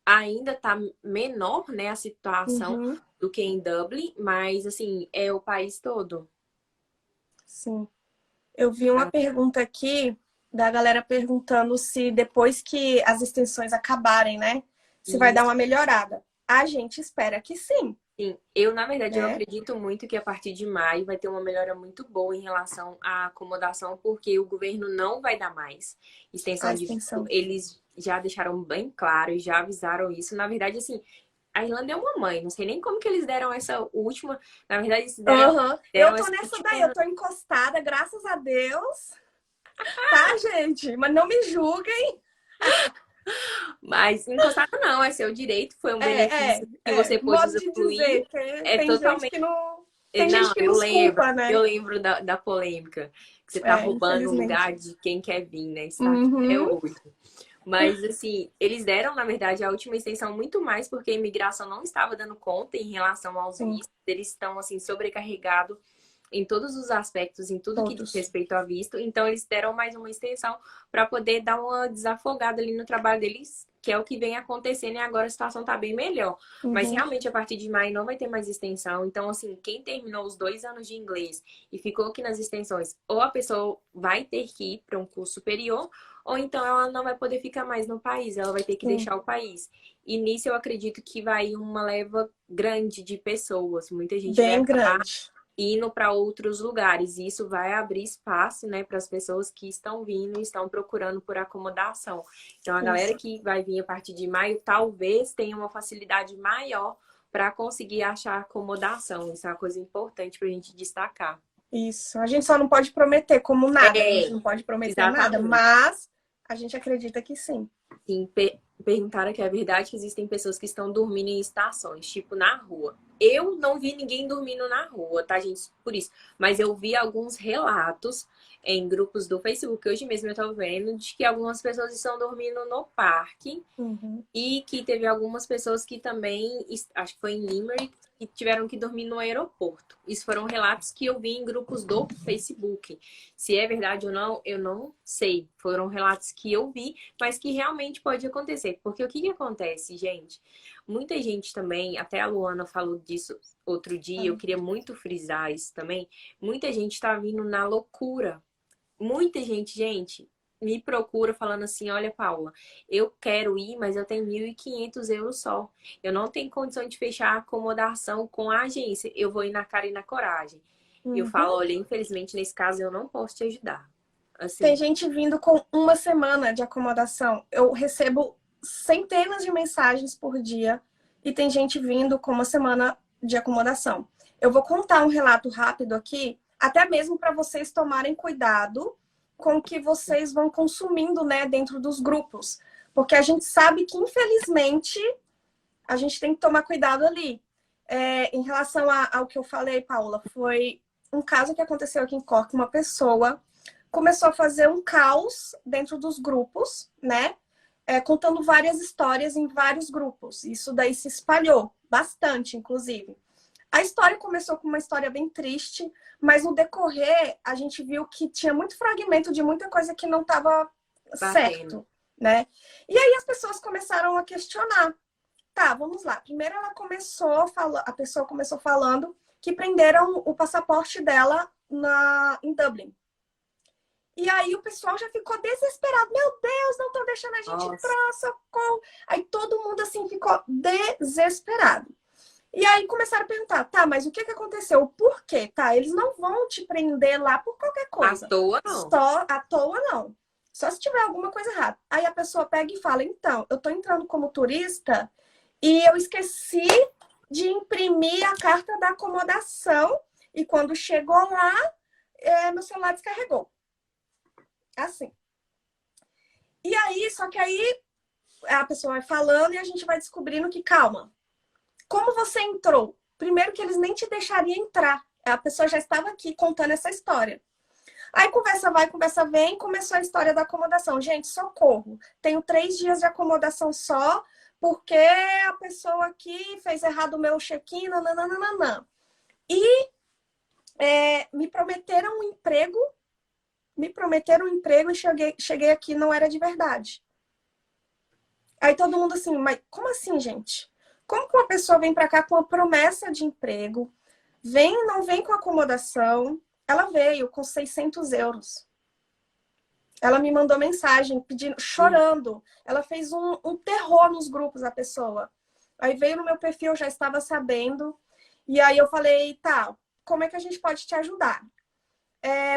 A: ainda tá menor, né, a situação do que em Dublin, mas, assim, é o país todo.
B: Sim. Eu vi uma pergunta aqui da galera perguntando se depois que as extensões acabarem, né, se vai dar uma melhorada. A gente espera que sim.
A: Sim, eu, na verdade, eu acredito muito que a partir de maio vai ter uma melhora muito boa em relação à acomodação, porque o governo não vai dar mais extensão de visto. Eles já deixaram bem claro e já avisaram isso. Na verdade, assim, a Irlanda é uma mãe, não sei nem como que eles deram essa última. Na verdade, eles deram
B: eu tô nessa última... daí, eu tô encostada, graças a Deus. Tá, gente? Mas não me julguem.
A: Mas encostada não, é seu direito, foi um benefício que você pôde usufruir.
B: Tem totalmente... gente que não... Tem
A: não,
B: gente que nos culpa, né?
A: Eu lembro da polêmica. Que você tá roubando o lugar de quem quer vir, né? Isso tá até hoje. Mas, assim, eles deram, na verdade, a última extensão muito mais porque a imigração não estava dando conta em relação aos vistos. Eles estão, assim, sobrecarregados em todos os aspectos, em tudo que diz respeito a visto. Então, eles deram mais uma extensão para poder dar uma desafogada ali no trabalho deles, que é o que vem acontecendo e agora a situação tá bem melhor. Mas, realmente, a partir de maio não vai ter mais extensão. Então, assim, quem terminou os 2 anos de inglês e ficou aqui nas extensões, ou a pessoa vai ter que ir para um curso superior, ou então ela não vai poder ficar mais no país, ela vai ter que deixar o país. E nisso eu acredito que vai uma leva grande de pessoas. Muita gente vai acabar indo para outros lugares. E isso vai abrir espaço, né, para as pessoas que estão vindo e estão procurando por acomodação. Então, a galera que vai vir a partir de maio talvez tenha uma facilidade maior para conseguir achar acomodação. Isso é uma coisa importante para a gente destacar.
B: Isso. A gente só não pode prometer como nada. A gente não pode prometer nada, mas a gente acredita que sim.
A: Sim, perguntaram que é verdade que existem pessoas que estão dormindo em estações, tipo na rua. Eu não vi ninguém dormindo na rua, tá, gente? Por isso. Mas eu vi alguns relatos em grupos do Facebook, hoje mesmo eu tô vendo, de que algumas pessoas estão dormindo no parque e que teve algumas pessoas que também, acho que foi em Limerick, que tiveram que dormir no aeroporto. Isso foram relatos que eu vi em grupos do Facebook. Se é verdade ou não, eu não sei. Foram relatos que eu vi, mas que realmente pode acontecer. Porque o que acontece, gente? Muita gente também, até a Luana falou disso outro dia, eu queria muito frisar isso também. Muita gente tá vindo na loucura. Muita gente, me procura falando assim, olha, Paula, eu quero ir, mas eu tenho 1.500 euros só. Eu não tenho condição de fechar a acomodação com a agência. Eu vou ir na cara e na coragem. Eu falo, olha, infelizmente, nesse caso, eu não posso te ajudar. Assim,
B: tem gente vindo com 1 semana de acomodação. Eu recebo centenas de mensagens por dia e tem gente vindo com 1 semana de acomodação. Eu vou contar um relato rápido aqui, até mesmo para vocês tomarem cuidado com o que vocês vão consumindo, né, dentro dos grupos. Porque a gente sabe que, infelizmente, a gente tem que tomar cuidado ali. Em relação ao que eu falei, Paula, foi um caso que aconteceu aqui em Cork. Uma pessoa começou a fazer um caos dentro dos grupos, né? Contando várias histórias em vários grupos. Isso daí se espalhou bastante, inclusive. A história começou com uma história bem triste, mas no decorrer a gente viu que tinha muito fragmento de muita coisa que não estava certo, né? E aí as pessoas começaram a questionar. Tá, vamos lá. Primeiro a pessoa começou falando que prenderam o passaporte dela em Dublin. E aí o pessoal já ficou desesperado. Meu Deus, não estão deixando a gente
A: Nossa.
B: entrar, socorro. Aí todo mundo assim ficou desesperado. E aí começaram a perguntar, tá, mas o que que aconteceu? Por quê? Tá, eles não vão te prender lá por qualquer
A: À
B: coisa.
A: toa, não.
B: Só à toa, não. Só se tiver alguma coisa errada. Aí a pessoa pega e fala, então, eu tô entrando como turista e eu esqueci de imprimir a carta da acomodação e quando chegou lá, meu celular descarregou. Assim. E aí, só que aí a pessoa vai falando e a gente vai descobrindo que, calma, como você entrou? Primeiro que eles nem te deixariam entrar. A pessoa já estava aqui contando essa história. Aí conversa vai, conversa vem, começou a história da acomodação. Gente, socorro. Tenho 3 dias de acomodação só, porque a pessoa aqui fez errado o meu check-in, nananana. E me prometeram um emprego e cheguei aqui, não era de verdade. Aí todo mundo assim, mas como assim, gente? Como que uma pessoa vem para cá com a promessa de emprego, não vem com acomodação, ela veio com 600 euros. Ela me mandou mensagem pedindo, chorando. Ela fez um terror nos grupos, a pessoa. Aí veio no meu perfil, eu já estava sabendo. E aí eu falei, tá, como é que a gente pode te ajudar?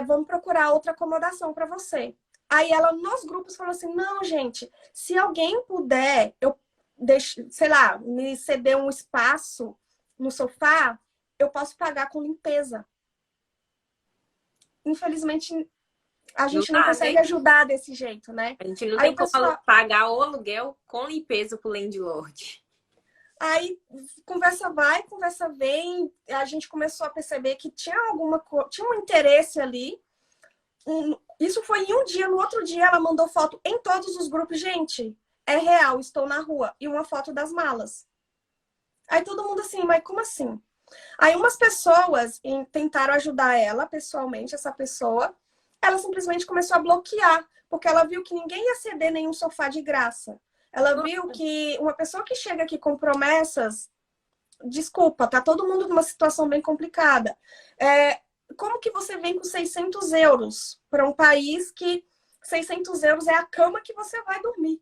B: Vamos procurar outra acomodação para você. Aí ela nos grupos falou assim, não, gente, se alguém puder, eu deixo, sei lá, me ceder um espaço no sofá, eu posso pagar com limpeza. Infelizmente, a
A: Não
B: gente não
A: dá,
B: consegue
A: né?
B: ajudar desse jeito, né?
A: A gente não
B: Aí
A: tem
B: o
A: como
B: pessoal,
A: pagar o aluguel com limpeza pro landlord.
B: aí conversa vai, conversa vem, a gente começou a perceber que tinha tinha um interesse ali. Isso foi em um dia, no outro dia ela mandou foto em todos os grupos, gente, é real, estou na rua, e uma foto das malas. Aí todo mundo assim, mas como assim? Aí umas pessoas tentaram ajudar ela pessoalmente, essa pessoa, ela simplesmente começou a bloquear, porque ela viu que ninguém ia ceder nenhum sofá de graça. Ela viu que uma pessoa que chega aqui com promessas, desculpa, tá todo mundo numa situação bem complicada. Como que você vem com 600 euros para um país que 600 euros é a cama que você vai dormir?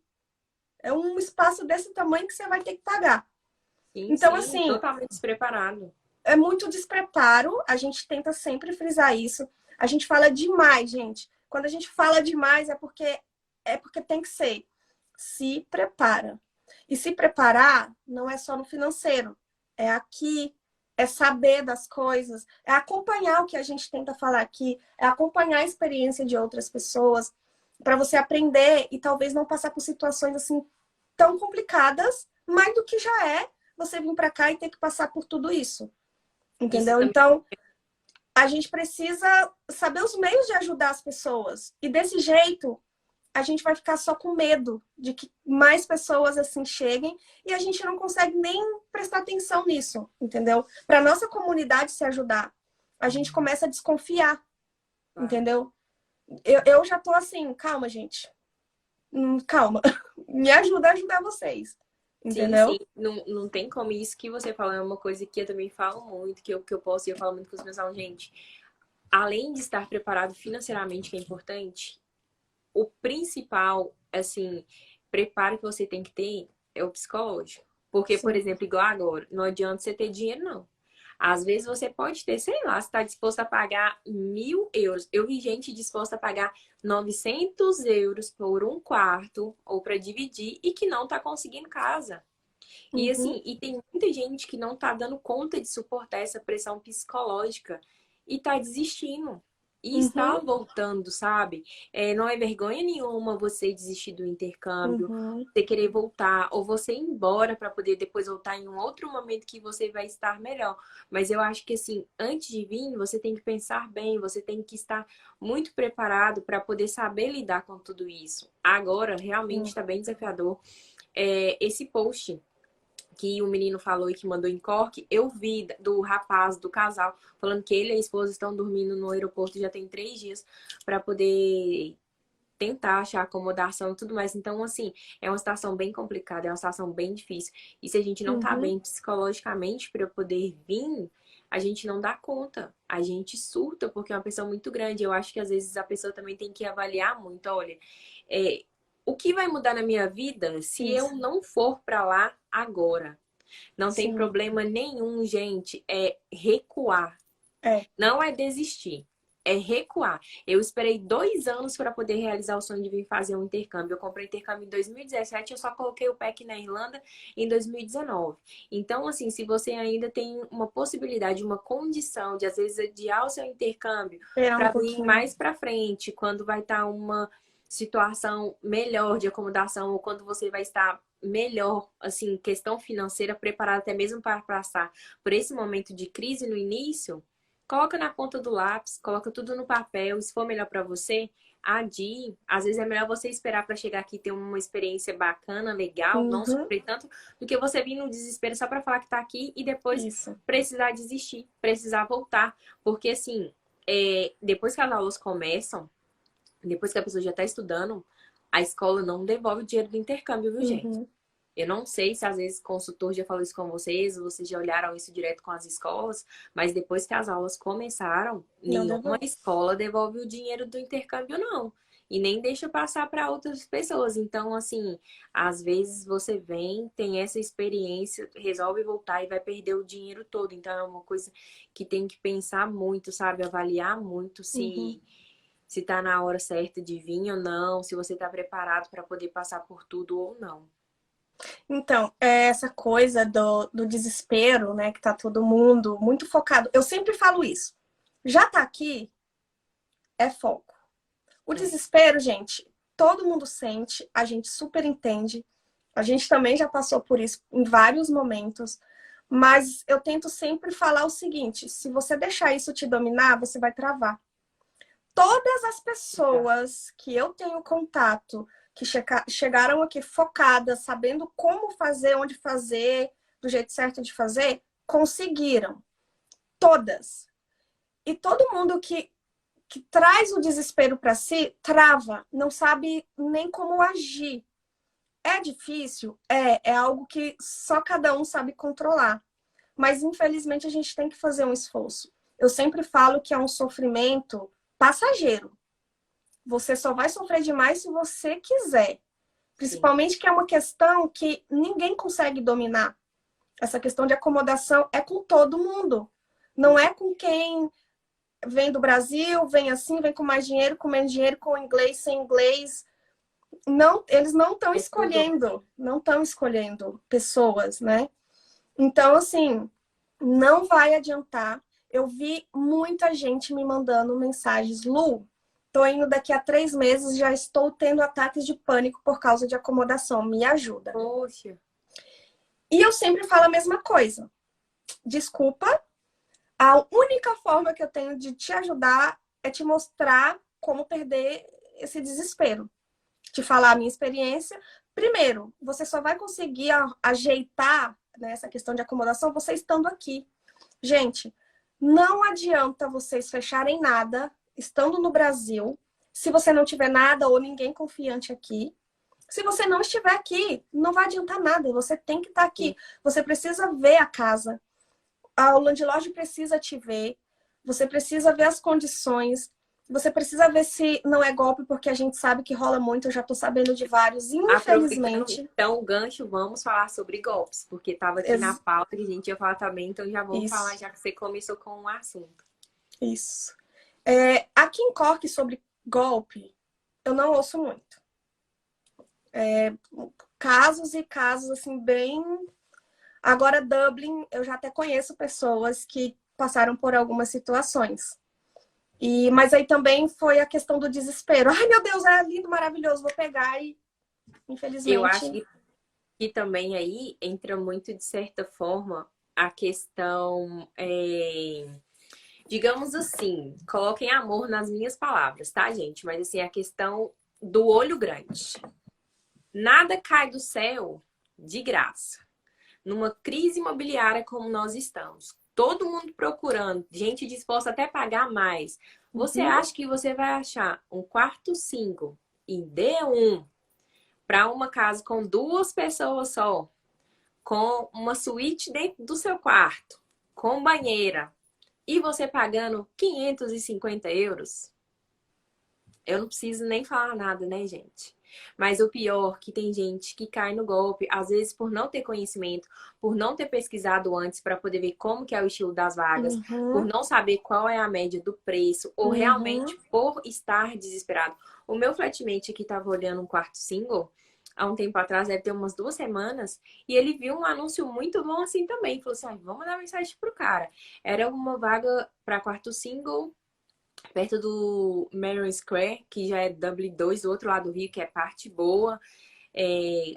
B: É um espaço desse tamanho que você vai ter que pagar.
A: Sim,
B: Então,
A: sim,
B: assim,
A: totalmente despreparado.
B: é muito despreparo, a gente tenta sempre frisar isso. A gente fala demais, gente. Quando a gente fala demais é porque tem que ser. Se prepara. E se preparar não é só no financeiro, é aqui, é saber das coisas, é acompanhar o que a gente tenta falar aqui, é acompanhar a experiência de outras pessoas para você aprender e talvez não passar por situações assim tão complicadas, mais do que já é você vir para cá e ter que passar por tudo isso.
A: Isso
B: Entendeu?
A: também.
B: Então, a gente precisa saber os meios de ajudar as pessoas. E desse jeito, a gente vai ficar só com medo de que mais pessoas assim cheguem e a gente não consegue nem prestar atenção nisso, entendeu? Para nossa comunidade se ajudar, a gente começa a desconfiar, entendeu? Eu já tô assim, calma, gente. Calma. Me ajuda a ajudar vocês.
A: Sim, sim,
B: Entendeu?
A: não tem como. Isso que você fala é uma coisa que eu também falo muito, que eu posso, e eu falo muito com os meus alunos, gente. Além de estar preparado financeiramente, que é importante, o principal, assim, preparo que você tem que ter é o psicológico. Porque, por
B: Sim.
A: exemplo, igual agora, não adianta você ter dinheiro, não. Às vezes você pode ter, sei lá, você está disposto a pagar 1.000 euros. Eu vi gente disposta a pagar 900 euros por um quarto ou para dividir e que não está conseguindo casa. E
B: Uhum,
A: assim, e tem muita gente que não tá dando conta de suportar essa pressão psicológica e tá desistindo. E está
B: uhum,
A: voltando, sabe? Não é vergonha nenhuma você desistir do intercâmbio,
B: uhum,
A: você querer voltar, ou você ir embora para poder depois voltar em um outro momento que você vai estar melhor. Mas eu acho que assim, antes de vir, você tem que pensar bem, você tem que estar muito preparado para poder saber lidar com tudo isso. Agora, realmente
B: uhum.
A: está bem desafiador. Esse post que o menino falou e que mandou em Cork, eu vi do rapaz, do casal, falando que ele e a esposa estão dormindo no aeroporto já tem 3 dias para poder tentar achar acomodação e tudo mais. Então, assim, é uma situação bem complicada, é uma situação bem difícil. E se a gente não tá
B: Uhum.
A: bem psicologicamente para poder vir, a gente não dá conta. A gente surta porque é uma pessoa muito grande. Eu acho que às vezes a pessoa também tem que avaliar muito. Olha, é, o que vai mudar na minha vida se eu
B: Isso.
A: não for para lá agora? Não tem
B: Sim.
A: problema nenhum, gente. É recuar.
B: É.
A: Não é desistir. É recuar. Eu esperei 2 anos para poder realizar o sonho de vir fazer um intercâmbio. Eu comprei intercâmbio em 2017, eu só coloquei o pé aqui na Irlanda em 2019. Então, assim, se você ainda tem uma possibilidade, uma condição de, às vezes, adiar o seu intercâmbio
B: Esperar um
A: para vir
B: pouquinho.
A: mais para frente, quando vai estar uma situação melhor de acomodação ou quando você vai estar melhor, assim, questão financeira, preparado até mesmo para passar por esse momento de crise no início, coloca na ponta do lápis, coloca tudo no papel. Se for melhor para você, adie. Às vezes é melhor você esperar para chegar aqui e ter uma experiência bacana, legal, não
B: Uhum.
A: sofrer tanto, do que você vir no desespero só para falar que tá aqui e depois
B: Isso.
A: precisar desistir, precisar voltar. Porque assim, depois que as aulas começam, depois que a pessoa já está estudando, a escola não devolve o dinheiro do intercâmbio, viu, gente?
B: Uhum.
A: Eu não sei se às vezes o consultor já falou isso com vocês, ou vocês já olharam isso direto com as escolas, mas depois que as aulas começaram,
B: Não
A: nenhuma
B: devolve.
A: escola devolve o dinheiro do intercâmbio, não. E nem deixa passar para outras pessoas. Então, assim, às vezes você vem, tem essa experiência, resolve voltar e vai perder o dinheiro todo. Então, é uma coisa que tem que pensar muito, sabe? Avaliar muito
B: Uhum.
A: se tá na hora certa de vir ou não, se você tá preparado para poder passar por tudo ou não.
B: Então, essa coisa do desespero, né, que tá todo mundo muito focado. Eu sempre falo isso. Já tá aqui, é foco. O
A: É.
B: desespero, gente, todo mundo sente, a gente super entende. A gente também já passou por isso em vários momentos. Mas eu tento sempre falar o seguinte: se você deixar isso te dominar, você vai travar. Todas as pessoas que eu tenho contato, que chegaram aqui focadas, sabendo como fazer, onde fazer, do jeito certo de fazer, conseguiram. Todas. E todo mundo que traz o desespero para si, trava, não sabe nem como agir. É difícil? É algo que só cada um sabe controlar. Mas, infelizmente, a gente tem que fazer um esforço. Eu sempre falo que é um sofrimento passageiro. Você só vai sofrer demais se você quiser.
A: Sim.
B: Principalmente que é uma questão que ninguém consegue dominar. Essa questão de acomodação é com todo mundo. Não é com quem vem do Brasil, vem assim, vem com mais dinheiro, com menos dinheiro, com inglês, sem inglês. Não, eles
A: É tudo.
B: não estão escolhendo pessoas, né? Então, assim, não vai adiantar. Eu vi muita gente me mandando mensagens. Lu, tô indo daqui a 3 meses, já estou tendo ataques de pânico por causa de acomodação. Me ajuda.
A: Poxa.
B: E eu sempre falo a mesma coisa. Desculpa, a única forma que eu tenho de te ajudar é te mostrar como perder esse desespero. Te falar a minha experiência. Primeiro, você só vai conseguir ajeitar, né, essa questão de acomodação você estando aqui. Gente, não adianta vocês fecharem nada estando no Brasil, se você não tiver nada ou ninguém confiante aqui. Se você não estiver aqui, não vai adiantar nada. Você tem que estar aqui. Você precisa ver a casa. O landlord precisa te ver. Você precisa ver as condições. Você precisa ver se não é golpe, porque a gente sabe que rola muito. Eu já tô sabendo de vários,
A: Aproveitando
B: infelizmente.
A: então o gancho, vamos falar sobre golpes, porque estava aqui na pauta que a gente ia falar também, então já vamos falar,
B: Isso,
A: já que você começou com um assunto.
B: isso. Aqui em Cork, sobre golpe, eu não ouço muito. Casos e casos, assim, bem. Agora, Dublin, eu já até conheço pessoas que passaram por algumas situações. Mas aí também foi a questão do desespero. Ai, meu Deus, é lindo, maravilhoso, vou pegar e,
A: Eu acho
B: infelizmente,
A: que também aí entra muito, de certa forma, a questão, digamos assim, coloquem amor nas minhas palavras, tá, gente? Mas assim, a questão do olho grande. Nada cai do céu de graça. Numa crise imobiliária como nós estamos, todo mundo procurando, gente disposta até a pagar mais. Você
B: uhum,
A: acha que você vai achar um quarto single em D1 para uma casa com 2 pessoas só, com uma suíte dentro do seu quarto, com banheira? E você pagando 550 euros, eu não preciso nem falar nada, né, gente? Mas o pior, que tem gente que cai no golpe, às vezes por não ter conhecimento, por não ter pesquisado antes para poder ver como que é o estilo das vagas, por
B: Uhum,
A: não saber qual é a média do preço, ou
B: uhum,
A: realmente por estar desesperado. O meu flatmate aqui estava olhando um quarto single há um tempo atrás, deve ter umas 2 semanas, e ele viu um anúncio muito bom assim também. Falou assim: ah, vamos dar mensagem pro cara. Era uma vaga para quarto single perto do Marion Square, que já é Dublin 2, do outro lado do Rio, que é parte boa.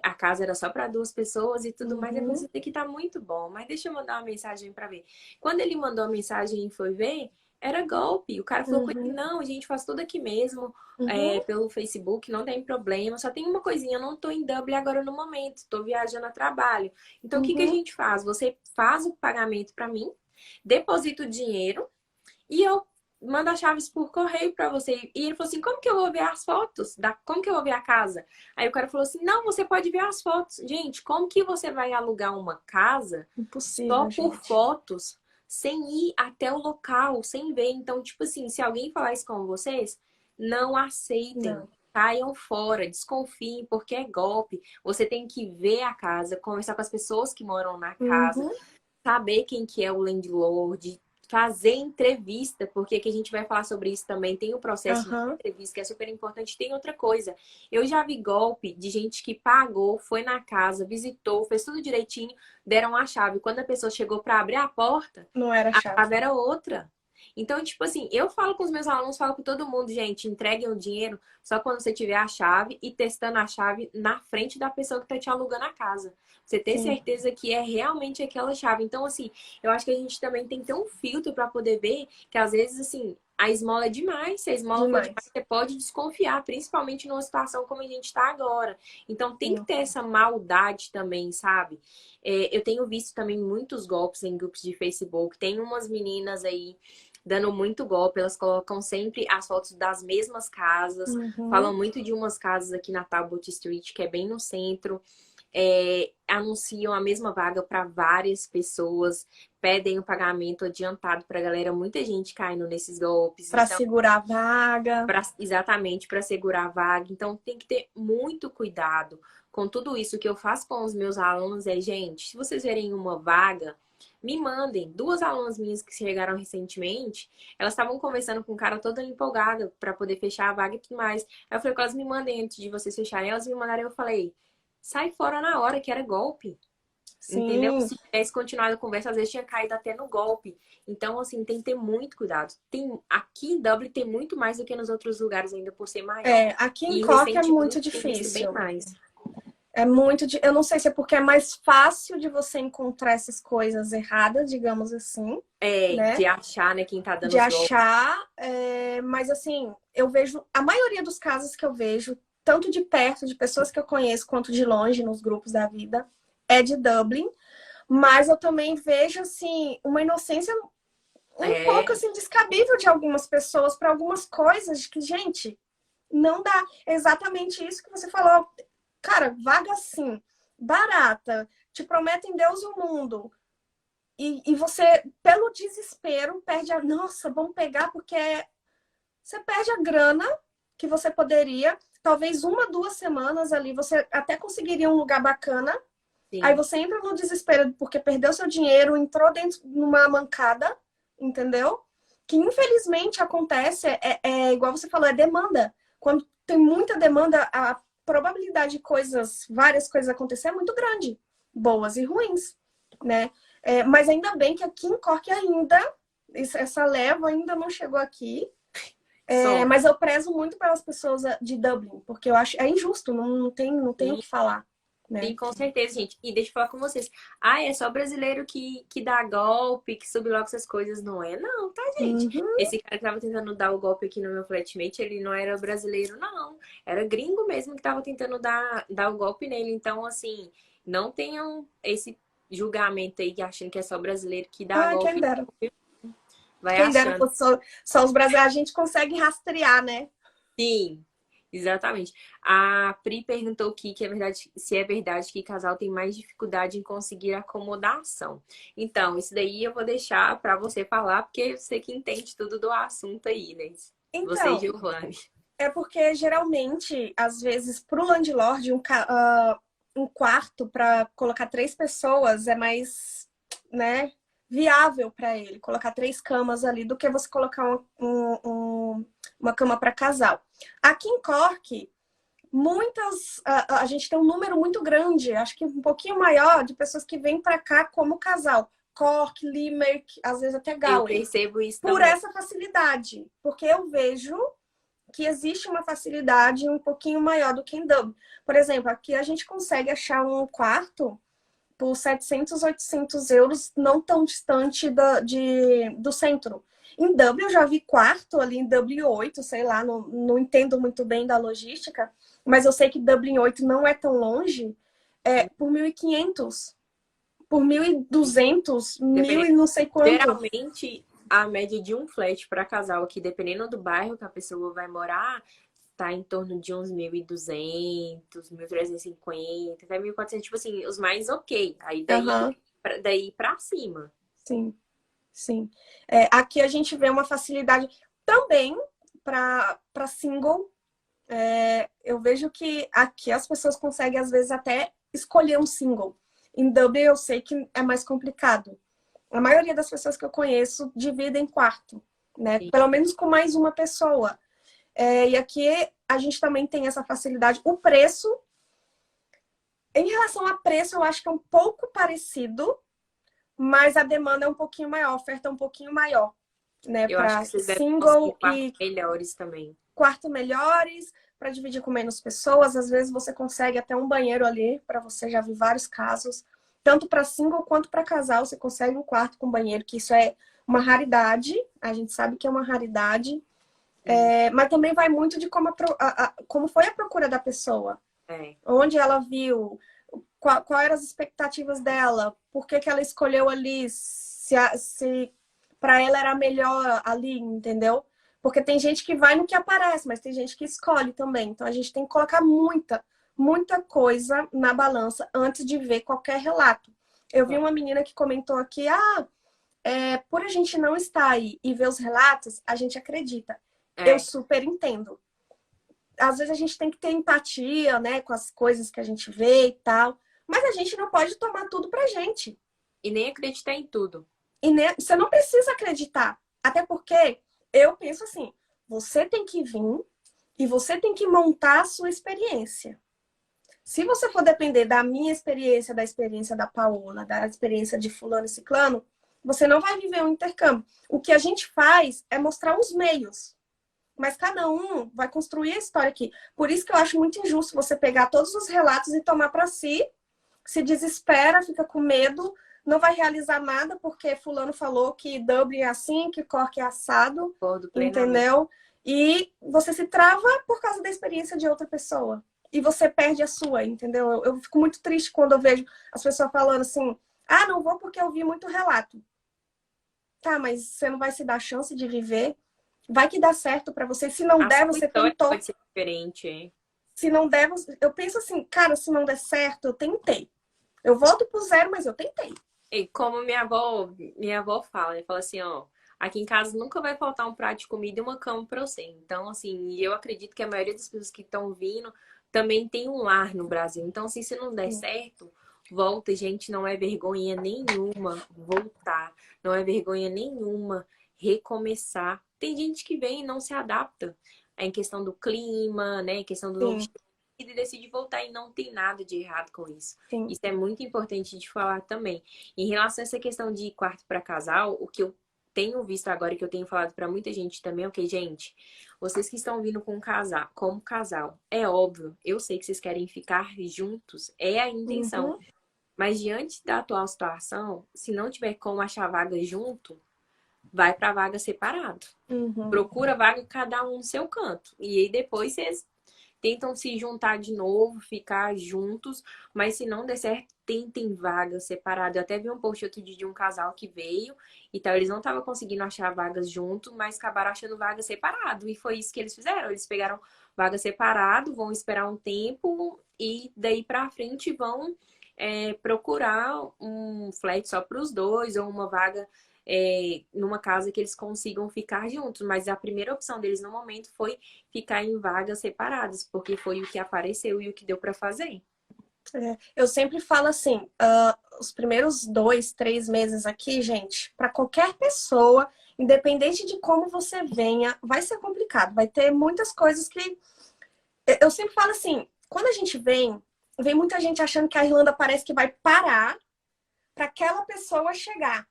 A: A casa era só para 2 pessoas e tudo mais. Eu falei,
B: uhum,
A: isso aqui tá muito bom, mas deixa eu mandar uma mensagem para ver. Quando ele mandou a mensagem e foi ver, era golpe. O cara falou com ele,
B: uhum,
A: não, a gente faz tudo aqui mesmo,
B: uhum,
A: pelo Facebook, não tem problema. Só tem uma coisinha, eu não tô em Dublin agora no momento, tô viajando a trabalho. Então, o que que a
B: uhum.
A: gente faz? Você faz o pagamento para mim, deposita o dinheiro, e eu mando as chaves por correio pra você. E ele falou assim: como que eu vou ver as fotos? Como que eu vou ver a casa? Aí o cara falou assim: não, você pode ver as fotos. Gente, como que você vai alugar uma casa só
B: Impossível,
A: por
B: gente.
A: fotos, sem ir até o local, sem ver? Então, tipo assim, se alguém falar isso com vocês, não aceitem.
B: Não.
A: Caiam fora, desconfiem, porque é golpe. Você tem que ver a casa, conversar com as pessoas que moram na casa,
B: Uhum,
A: saber quem que é o landlord, fazer entrevista, porque aqui a gente vai falar sobre isso também. Tem o processo de
B: aham.
A: entrevista, que é super importante. Tem outra coisa. Eu já vi golpe de gente que pagou, foi na casa, visitou, fez tudo direitinho, deram a chave. Quando a pessoa chegou para abrir a porta,
B: Não era
A: a
B: chave.
A: chave era outra. Então, tipo assim, eu falo com os meus alunos, falo com todo mundo, gente, entreguem o dinheiro só quando você tiver a chave e testando a chave na frente da pessoa que tá te alugando a casa. Você ter
B: Sim.
A: certeza que é realmente aquela chave. Então, assim, eu acho que a gente também tem que ter um filtro para poder ver que às vezes, assim, a esmola é demais. Se a esmola for demais,
B: Demais.
A: você pode desconfiar, principalmente numa situação como a gente está agora. Então, tem que
B: Sim.
A: ter essa maldade também, sabe? Eu tenho visto também muitos golpes em grupos de Facebook. Tem umas meninas aí dando muito golpe, elas colocam sempre as fotos das mesmas casas,
B: Uhum,
A: falam muito de umas casas aqui na Talbot Street, que é bem no centro, anunciam a mesma vaga para várias pessoas, pedem o pagamento adiantado para a galera, muita gente caindo nesses golpes,
B: para
A: então,
B: segurar a vaga.
A: exatamente para segurar a vaga, então tem que ter muito cuidado com tudo isso. Que eu faço com os meus alunos é, gente, se vocês verem uma vaga, me mandem. 2 alunas minhas que chegaram recentemente, elas estavam conversando com um cara toda empolgada para poder fechar a vaga e tudo mais. Aí eu falei com elas, me mandem antes de vocês fecharem. Elas me mandaram e eu falei, sai fora na hora, que era golpe. Entendeu?
B: Sim.
A: Se tivesse continuado a conversa, às vezes tinha caído até no golpe. Então, assim, tem que ter muito cuidado. Aqui em Dublin tem muito mais do que nos outros lugares, ainda por ser maior.
B: É, aqui em
A: E
B: Cork é muito
A: recentemente tem visto bem
B: difícil.
A: mais.
B: É muito. Eu não sei se é porque é mais fácil de você encontrar essas coisas erradas, digamos assim,
A: De
B: né?
A: achar, né, quem tá dando
B: De
A: os golpes.
B: achar. Mas assim, eu vejo. A maioria dos casos que eu vejo, tanto de perto, de pessoas que eu conheço, quanto de longe, nos grupos da vida, é de Dublin. Mas eu também vejo, assim, uma inocência um pouco
A: É,
B: assim descabível de algumas pessoas para algumas coisas que, gente, não dá. É exatamente isso que você falou. Cara, vaga assim, barata, te prometem Deus e o mundo. E você, pelo desespero, perde a. Nossa, vamos pegar, porque você perde a grana que você poderia. Talvez 1, 2 semanas ali, você até conseguiria um lugar bacana. Aí
A: sim.
B: você entra no desespero porque perdeu seu dinheiro, entrou dentro numa mancada, entendeu? Que infelizmente acontece, é igual você falou, é demanda. Quando tem muita demanda, a probabilidade de coisas, várias coisas acontecer é muito grande, boas e ruins, né? Mas ainda bem que aqui em Cork ainda, essa leva ainda não chegou aqui.
A: Só.
B: Mas eu prezo muito pelas pessoas de Dublin, porque eu acho injusto, não tem o que falar,
A: Sim,
B: né?
A: com certeza, gente. E deixa eu falar com vocês. Ah, é só brasileiro que dá golpe, que sube logo essas coisas. Não é, não, tá, gente?
B: Uhum.
A: Esse cara que tava tentando dar o golpe aqui no meu flatmate, ele não era brasileiro, não. Era gringo mesmo que tava tentando dar o golpe nele. Então, assim, não tenham esse julgamento aí achando que é só brasileiro que dá
B: Ah, quem
A: golpe.
B: dera.
A: Vai
B: Quem dera
A: achando.
B: fosse só os brasileiros. A gente consegue rastrear, né?
A: Sim. Exatamente. A Pri perguntou aqui que é verdade, se é verdade que casal tem mais dificuldade em conseguir acomodação. Então, isso daí eu vou deixar para você falar, porque você que entende tudo do assunto aí, né? Você e
B: Então,
A: Giovanni.
B: é porque geralmente, às vezes, para o landlord, um quarto para colocar 3 pessoas é mais, né, viável para ele colocar 3 camas ali do que você colocar uma cama para casal. Aqui em Cork, a gente tem um número muito grande, acho que um pouquinho maior, de pessoas que vêm para cá como casal. Cork, Limerick, às vezes até
A: Eu
B: Galway.
A: percebo isso
B: Por
A: também.
B: essa facilidade, porque eu vejo que existe uma facilidade um pouquinho maior do que em Dublin. Por exemplo, aqui a gente consegue achar um quarto por 700, 800 euros, não tão distante do centro. Em Dublin, eu já vi quarto ali em Dublin 8, sei lá, não entendo muito bem da logística, mas eu sei que Dublin 8 não é tão longe, por 1.500, por 1.200, 1.000
A: Dependendo,
B: e não sei quanto.
A: geralmente, a média de um flat para casal aqui, dependendo do bairro que a pessoa vai morar, tá em torno de uns 1.200, 1.350, até 1.400, tipo assim, os mais ok. Aí
B: Aham,
A: daí pra cima.
B: sim. Sim. Aqui a gente vê uma facilidade também para single. Eu vejo que aqui as pessoas conseguem, às vezes, até escolher um single. Em Dublin, eu sei que é mais complicado. A maioria das pessoas que eu conheço dividem quarto, né?
A: Sim.
B: Pelo menos com mais uma pessoa. E aqui a gente também tem essa facilidade. O preço, em relação a preço, eu acho que é um pouco parecido, mas a demanda é um pouquinho maior, a oferta é um pouquinho maior, né?
A: Eu acho
B: Para
A: que vocês devem conseguir
B: single
A: quartos
B: e
A: melhores também.
B: quarto melhores, para dividir com menos pessoas. Às vezes você consegue até um banheiro ali, para você já vi vários casos. Tanto para single quanto para casal, você consegue um quarto com banheiro, que isso é uma raridade. A gente sabe que é uma raridade. Mas também vai muito de como foi a procura da pessoa.
A: É.
B: Onde ela viu, qual eram as expectativas dela, por que ela escolheu ali, se para ela era melhor ali, entendeu? Porque tem gente que vai no que aparece, mas tem gente que escolhe também. Então a gente tem que colocar muita coisa na balança antes de ver qualquer relato. Eu vi uma menina que comentou aqui, por a gente não estar aí e ver os relatos, a gente acredita. Eu
A: É.
B: super entendo. Às vezes a gente tem que ter empatia, né, com as coisas que a gente vê e tal, mas a gente não pode tomar tudo pra gente.
A: E nem acreditar em tudo.
B: E você não precisa acreditar. Até porque eu penso assim, você tem que vir e você tem que montar a sua experiência. Se você for depender da minha experiência, da experiência da Paola, da experiência de fulano e ciclano, você não vai viver um intercâmbio. O que a gente faz é mostrar os meios. Mas cada um vai construir a história aqui. Por isso que eu acho muito injusto você pegar todos os relatos e tomar para si, se desespera, fica com medo, não vai realizar nada porque fulano falou que Dublin é assim, que Cork é assado,
A: Concordo plenamente.
B: entendeu? E você se trava por causa da experiência de outra pessoa. E você perde a sua, entendeu? Eu fico muito triste quando eu vejo as pessoas falando assim: ah, não vou porque eu vi muito relato. Tá, mas você não vai se dar a chance de viver? Vai que dá certo para você. Se não
A: A
B: der,
A: sua
B: você
A: história
B: tentou.
A: pode ser diferente, hein?
B: Se não der, eu penso assim, cara, se não der certo, eu tentei. Eu volto pro zero, mas eu tentei.
A: E como minha avó fala assim, ó, aqui em casa nunca vai faltar um prato de comida e uma cama pra você. Então, assim, e eu acredito que a maioria das pessoas que estão vindo também tem um lar no Brasil. Então, assim, se não der certo, volta, gente, não é vergonha nenhuma voltar. Não é vergonha nenhuma recomeçar. Tem gente que vem e não se adapta. É em questão do clima, né? Em questão do novo
B: Sim,
A: estilo de vida e decide voltar e não tem nada de errado com isso.
B: sim.
A: Isso é muito importante de falar também. Em relação a essa questão de quarto para casal, o que eu tenho visto agora, que eu tenho falado para muita gente também, ok, gente, vocês que estão vindo com casal, como casal, é óbvio, eu sei que vocês querem ficar juntos, é a intenção.
B: Uhum,
A: Mas diante da atual situação, se não tiver como achar vaga junto, vai para vaga separado.
B: uhum.
A: Procura vaga cada um no seu canto. E aí depois vocês tentam se juntar de novo, ficar juntos, mas se não der certo, tentem vagas separadas. Eu até vi um post outro dia de um casal que veio, então eles não estavam conseguindo achar vagas junto, mas acabaram achando vaga separado. E foi isso que eles fizeram. Eles pegaram vaga separado, vão esperar um tempo e daí pra frente vão procurar um flat só para os dois ou uma vaga numa casa que eles consigam ficar juntos. Mas a primeira opção deles no momento foi ficar em vagas separadas, porque foi o que apareceu e o que deu para fazer.
B: Eu sempre falo assim, os primeiros 2, 3 meses aqui, gente, para qualquer pessoa, independente de como você venha, vai ser complicado. Vai ter muitas coisas que... Eu sempre falo assim, quando a gente vem muita gente achando que a Irlanda parece que vai parar para aquela pessoa chegar.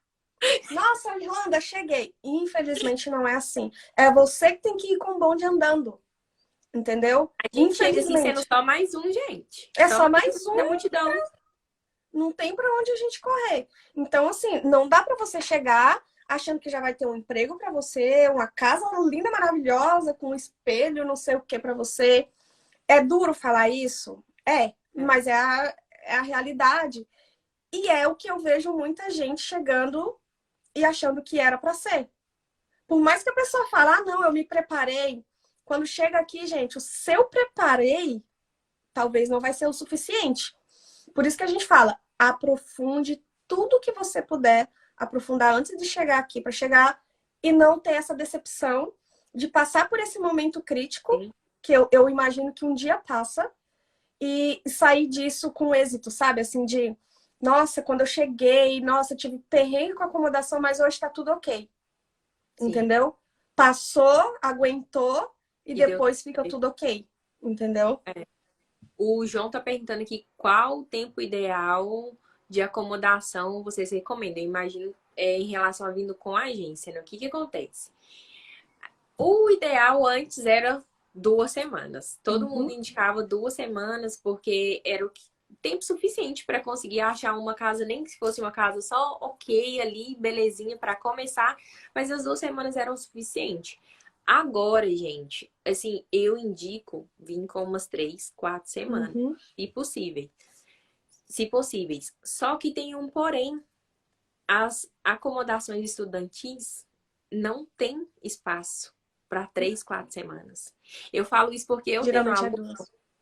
B: Nossa, Irlanda, cheguei. Infelizmente não é assim. É você que tem que ir com o bonde andando. Entendeu?
A: A gente chega assim sendo só mais um, gente.
B: É só mais um.
A: Da multidão.
B: Não tem para onde a gente correr. Então, assim, não dá para você chegar achando que já vai ter um emprego para você, uma casa linda, maravilhosa, com um espelho, não sei o que para você. É duro falar isso? Mas é a realidade. E é o que eu vejo muita gente chegando e achando que era para ser. Por mais que a pessoa fale, ah, não, eu me preparei. Quando chega aqui, gente, o seu preparei talvez não vai ser o suficiente. Por isso que a gente fala, aprofunde tudo que você puder aprofundar antes de chegar aqui, para chegar e não ter essa decepção de passar por esse momento crítico,
A: Sim.
B: que eu imagino que um dia passa, e sair disso com êxito, sabe? Assim, de, nossa, quando eu cheguei, nossa, tive perrengue com a acomodação, mas hoje tá tudo ok. Sim. Entendeu? Passou, aguentou, e depois fica tudo ok. Entendeu?
A: O João tá perguntando aqui qual o tempo ideal de acomodação vocês recomendam. Eu imagino em relação a vindo com a agência, né? O que acontece? O ideal antes era 2 semanas. Todo mundo indicava 2 semanas porque era o tempo suficiente para conseguir achar uma casa, nem que se fosse uma casa só ok ali, belezinha para começar, mas as 2 semanas eram o suficiente. Agora, gente, assim, eu indico vir com umas 3, 4 semanas, se possíveis. Só que tem um porém, as acomodações estudantis não tem espaço para 3, 4 semanas. Eu falo isso porque eu tenho aluno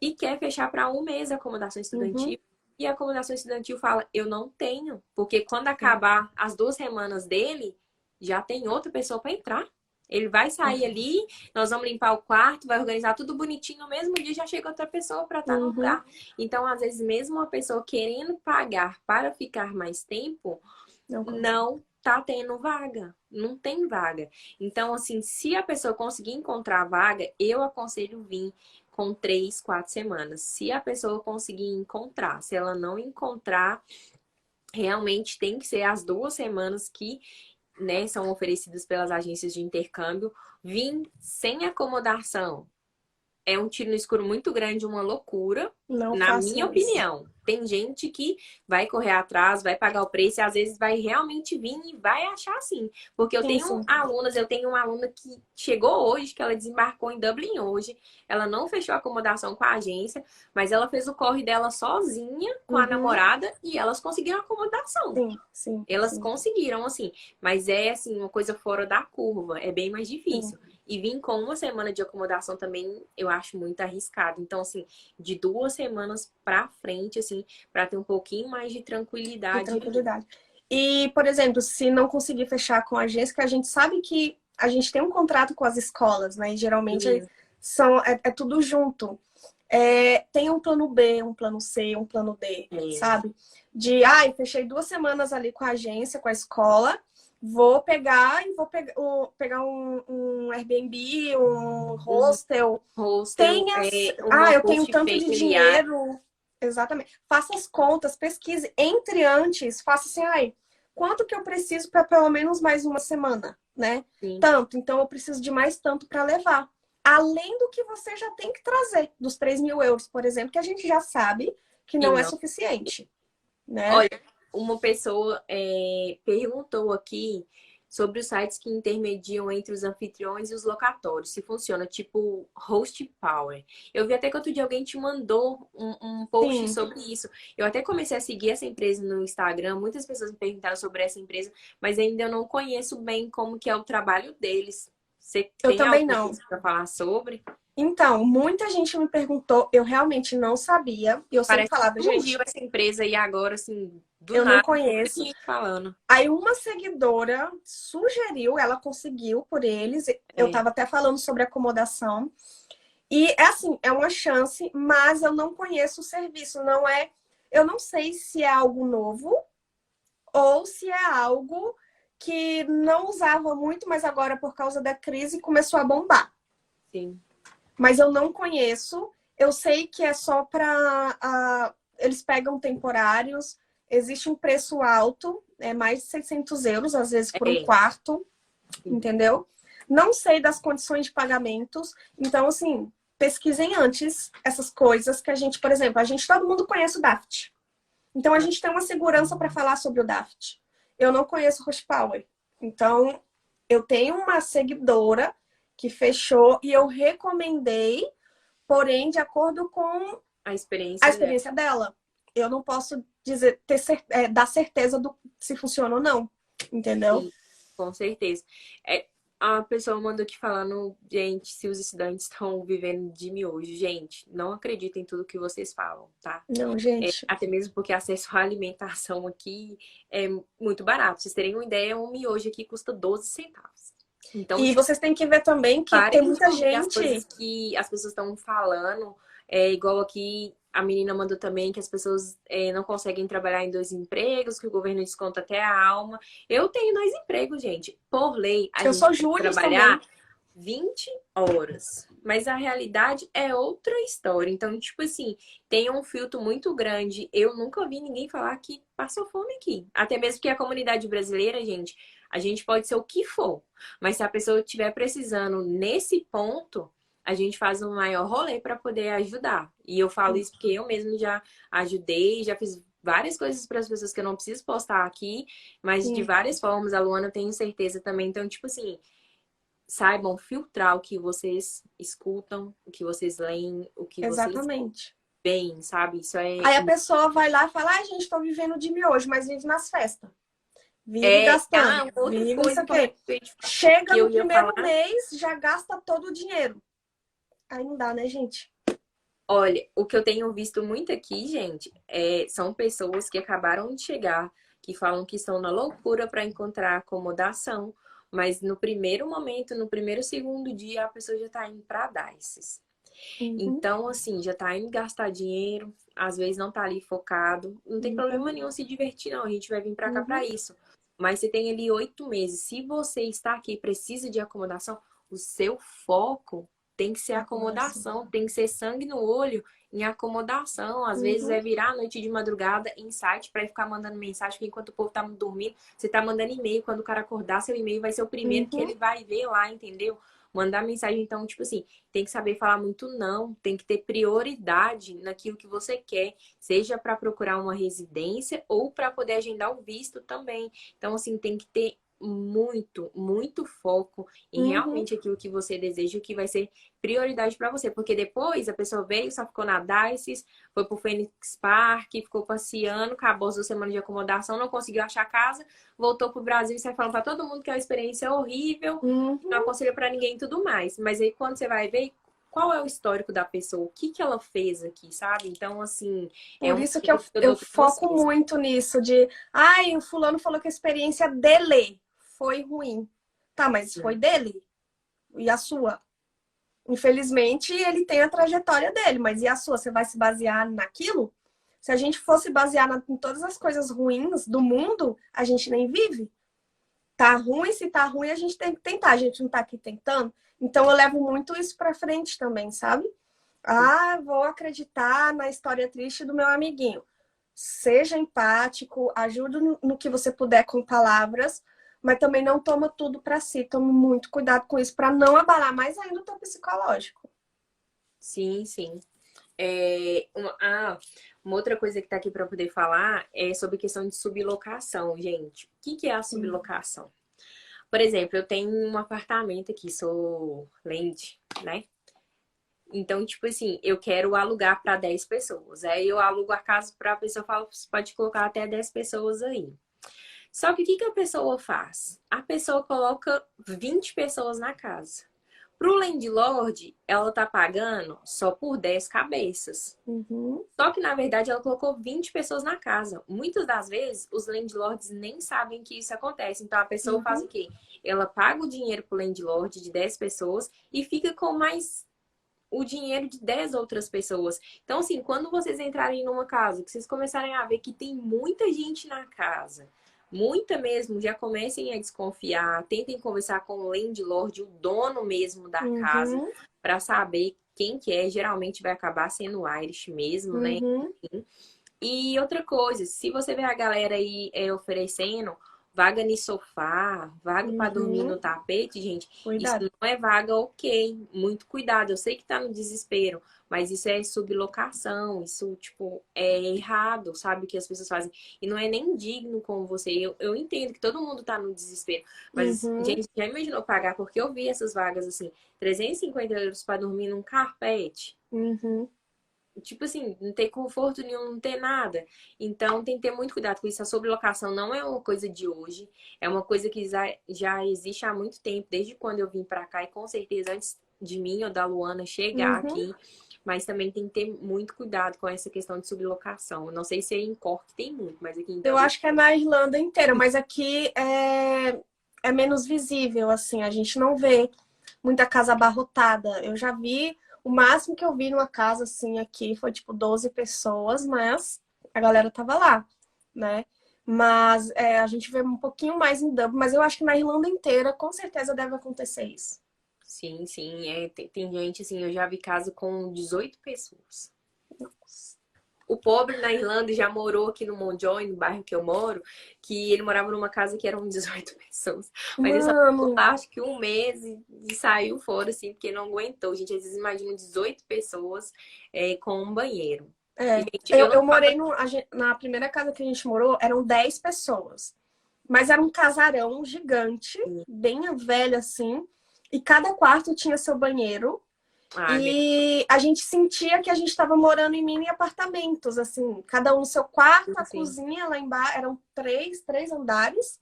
A: e quer fechar para 1 mês a acomodação estudantil. E a acomodação estudantil fala, eu não tenho. Porque quando acabar as 2 semanas dele, já tem outra pessoa para entrar. Ele vai sair ali, nós vamos limpar o quarto, vai organizar tudo bonitinho. No mesmo dia já chega outra pessoa para estar no lugar. Então, às vezes, mesmo uma pessoa querendo pagar para ficar mais tempo, não tá tendo vaga. Não tem vaga. Então, assim, se a pessoa conseguir encontrar vaga, eu aconselho vir com 3, 4 semanas. Se a pessoa conseguir encontrar, se ela não encontrar, realmente tem que ser as 2 semanas que, né, são oferecidas pelas agências de intercâmbio. Vir sem acomodação é um tiro no escuro muito grande, uma loucura, na minha opinião. Tem gente que vai correr atrás, vai pagar o preço e às vezes vai realmente vir e vai achar assim. Porque eu tenho alunas, eu tenho uma aluna que chegou hoje, que ela desembarcou em Dublin hoje. Ela não fechou a acomodação com a agência, mas ela fez o corre dela sozinha com a namorada e elas conseguiram a acomodação. Elas conseguiram, assim. Mas é, assim, uma coisa fora da curva. É bem mais difícil. E vir com 1 semana de acomodação também eu acho muito arriscado. Então, assim, de 2 semanas pra frente, assim, pra ter um pouquinho mais de tranquilidade.
B: E, por exemplo, se não conseguir fechar com a agência, que a gente sabe que a gente tem um contrato com as escolas, né? E geralmente é tudo junto. Tem um plano B, um plano C, um plano D, sabe? De, fechei 2 semanas ali com a agência, com a escola, vou pegar um Airbnb, um hostel. Eu tenho tanto de dinheiro. Exatamente. Faça as contas, pesquise, entre antes, faça assim, quanto que eu preciso para pelo menos mais 1 semana, né? Tanto, então eu preciso de mais tanto para levar. Além do que você já tem que trazer, dos 3.000 euros, por exemplo, que a gente já sabe que não é suficiente, né?
A: Olha, uma pessoa perguntou aqui sobre os sites que intermediam entre os anfitriões e os locatórios, se funciona tipo host power. Eu vi até que outro dia alguém te mandou um post
B: Sim,
A: sobre isso. Eu até comecei a seguir essa empresa no Instagram, muitas pessoas me perguntaram sobre essa empresa, mas ainda eu não conheço bem como que é o trabalho deles. Você
B: eu
A: tem
B: também
A: alguma
B: não.
A: coisa para falar sobre?
B: Então, muita gente me perguntou, eu realmente não sabia. E eu sempre
A: Parece
B: falava,
A: que surgiu
B: gente,
A: essa empresa e agora, assim, do
B: eu não
A: nada, muita
B: conheço.
A: gente falando.
B: Aí uma seguidora sugeriu, ela conseguiu por eles. Eu
A: É,
B: estava até falando sobre acomodação. E é assim, é uma chance, mas eu não conheço o serviço, não é, eu não sei se é algo novo ou se é algo que não usava muito, mas agora por causa da crise começou a bombar.
A: sim.
B: Mas eu não conheço. Eu sei que é só para eles pegam temporários. Existe um preço alto, é mais de 600 euros, às vezes por um
A: É,
B: quarto,
A: sim.
B: entendeu? Não sei das condições de pagamentos. Então, assim, pesquisem antes essas coisas que a gente, por exemplo, todo mundo conhece o Daft. Então, a
A: Ah,
B: gente tem uma segurança para falar sobre o Daft. Eu não conheço o Horsepower. Então, eu tenho uma seguidora que fechou e eu recomendei, porém, de acordo com
A: a
B: a
A: experiência dela.
B: experiência dela. Eu não posso dizer, dar certeza do se funciona ou não, entendeu?
A: Sim, com certeza. É, a pessoa mandou aqui falando, gente, se os estudantes estão vivendo de miojo. Gente, não acreditem em tudo que vocês falam, tá?
B: Não, gente.
A: Até mesmo porque acesso à alimentação aqui é muito barato. Pra vocês terem uma ideia, um miojo aqui custa 12 centavos. Então,
B: E
A: tipo,
B: vocês têm que ver também que tem
A: parem de
B: muita
A: ouvir as coisas
B: gente.
A: que as pessoas estão falando. É igual aqui, a menina mandou também que as pessoas não conseguem trabalhar em dois empregos, que o governo desconta até a alma. Eu tenho dois empregos, gente. Por lei, a
B: Eu
A: gente
B: sou
A: tem que
B: Júnior também.
A: trabalhar 20 horas. Mas a realidade é outra história. Então, tipo assim, tem um filtro muito grande. Eu nunca vi ninguém falar que passou fome aqui. Até mesmo que a comunidade brasileira, gente, a gente pode ser o que for. Mas se a pessoa estiver precisando nesse ponto, a gente faz um maior rolê para poder ajudar. E eu falo isso porque eu mesmo já ajudei, já fiz várias coisas para as pessoas que eu não preciso postar aqui, mas de
B: Sim,
A: várias formas, a Luana eu tenho certeza também. Então, tipo assim, saibam filtrar o que vocês escutam, o que vocês leem, o que vocês
B: exatamente.
A: veem, sabe? Isso
B: Aí a pessoa vai lá e fala: ai, gente, tô vivendo de miojo, mas vive nas festas. Vive gastando,
A: outra
B: vive não sei
A: coisa
B: o
A: também
B: quê.
A: que
B: Chega
A: eu
B: no
A: ia
B: primeiro
A: falar.
B: mês, já gasta todo o dinheiro. Aí não dá, né, gente?
A: Olha, o que eu tenho visto muito aqui, gente, são pessoas que acabaram de chegar, que falam que estão na loucura para encontrar acomodação, mas no primeiro momento, no primeiro segundo dia, a pessoa já está indo para dar.
B: Uhum,
A: Então, assim, já tá indo gastar dinheiro, às vezes não tá ali focado. Não tem
B: uhum,
A: problema nenhum se divertir, não. A gente vai vir pra cá pra
B: uhum.
A: isso. Mas você tem ali 8 meses. Se você está aqui e precisa de acomodação, o seu foco tem que ser
B: Acomodação.
A: acomodação, tem que ser sangue no olho em acomodação. Às vezes é
B: Uhum,
A: virar a noite de madrugada em site para ficar mandando mensagem, porque enquanto o povo tá dormindo, você tá mandando e-mail. Quando o cara acordar, seu e-mail vai ser o primeiro que
B: uhum.
A: ele vai ver lá, entendeu? Mandar mensagem, então, tipo assim, tem que saber falar muito não, tem que ter prioridade naquilo que você quer, seja para procurar uma residência ou para poder agendar o visto também. Então, assim, tem que ter muito, muito foco em
B: Uhum.
A: realmente aquilo que você deseja, o que vai ser prioridade para você, porque depois a pessoa veio, só ficou na Dices, foi pro Phoenix Park, ficou passeando, acabou as 2 semanas de acomodação, não conseguiu achar casa, voltou pro Brasil e sai falando para todo mundo que é uma experiência horrível, não
B: Uhum.
A: aconselho para ninguém e tudo mais. Mas aí quando você vai ver qual é o histórico da pessoa, o que que ela fez aqui, sabe? Então, assim, é
B: Por
A: um
B: isso que
A: exemplo que eu
B: eu
A: dou para
B: foco
A: vocês.
B: muito nisso de, ai, o fulano falou que a experiência dele foi ruim. Tá, mas foi dele. E a sua? Infelizmente, ele tem a trajetória dele, mas e a sua? Você vai se basear naquilo? Se a gente fosse basear em todas as coisas ruins do mundo, a gente nem vive. Tá ruim, se tá ruim, a gente tem que tentar. A gente não tá aqui tentando. Então, eu levo muito isso pra frente também, sabe? Ah, vou acreditar na história triste do meu amiguinho. Seja empático, ajude no que você puder com palavras, mas também não toma tudo para si. Tome muito cuidado com isso para não abalar mais ainda o teu psicológico.
A: Sim, sim. Uma outra coisa que tá aqui para poder falar é sobre questão de sublocação, gente. O que que é a
B: Sim.
A: sublocação? Por exemplo, eu tenho um apartamento aqui, sou land, né? Então, tipo assim, eu quero alugar para 10 pessoas. Aí eu alugo a casa para a pessoa, fala, você pode colocar até 10 pessoas aí. Só que o que que a pessoa faz? A pessoa coloca 20 pessoas na casa. Pro landlord, ela tá pagando só por 10 cabeças.
B: Uhum,
A: Só que, na verdade, ela colocou 20 pessoas na casa. Muitas das vezes, os landlords nem sabem que isso acontece. Então, a pessoa faz
B: uhum,
A: o quê? Ela paga o dinheiro pro landlord de 10 pessoas e fica com mais o dinheiro de 10 outras pessoas. Então, assim, quando vocês entrarem numa casa, que vocês começarem a ver que tem muita gente na casa, muita mesmo, já comecem a desconfiar, tentem conversar com o landlord, o dono mesmo da casa,
B: uhum,
A: para saber quem que é. Geralmente vai acabar sendo o Irish mesmo, né?
B: uhum,
A: E outra coisa, se você vê a galera aí oferecendo vaga no sofá, vaga para dormir no
B: uhum.
A: tapete, gente, isso
B: Cuidado.
A: não é vaga ok. Muito cuidado. Eu sei que tá no desespero, mas isso é sublocação, isso, tipo, é errado, sabe? O que as pessoas fazem. E não é nem digno com você. Eu entendo que todo mundo tá no desespero, mas,
B: Uhum,
A: gente, já imaginou pagar? Porque eu vi essas vagas assim, 350 euros para dormir num carpete.
B: uhum.
A: Tipo assim, não ter conforto nenhum, não ter nada. Então tem que ter muito cuidado com isso. A sobrelocação não é uma coisa de hoje, é uma coisa que já existe há muito tempo, desde quando eu vim pra cá, e com certeza antes de mim ou da Luana chegar
B: Uhum.
A: aqui. Mas também tem que ter muito cuidado com essa questão de sublocação. Eu não sei se aí em Cork tem muito, mas aqui em
B: Eu
A: Dublin
B: acho que é na Irlanda inteira, mas aqui é menos visível, assim, a gente não vê muita casa abarrotada. Eu já vi, o máximo que eu vi numa casa assim aqui foi tipo 12 pessoas, mas a galera tava lá, né? Mas a gente vê um pouquinho mais em Dublin, mas eu acho que na Irlanda inteira com certeza deve acontecer isso.
A: sim, sim. Tem gente assim, eu já vi casa com 18 pessoas. O pobre na Irlanda já morou aqui no Mountjoy, no bairro que eu moro, que ele morava numa casa que eram 18 pessoas. Mas ele só ficou
B: Mano,
A: lá, acho que um mês e saiu fora, assim, porque não aguentou. Gente, às vezes imaginam 18 pessoas com um banheiro. E, gente, eu
B: eu
A: não falo
B: morei na primeira casa que a gente morou, eram 10 pessoas. Mas era um casarão gigante,
A: assim,
B: bem velho assim, e cada quarto tinha seu banheiro.
A: ah, gente,
B: E a gente sentia que a gente estava morando em mini apartamentos, assim, cada um no seu quarto, a
A: assim,
B: cozinha lá embaixo, eram três andares,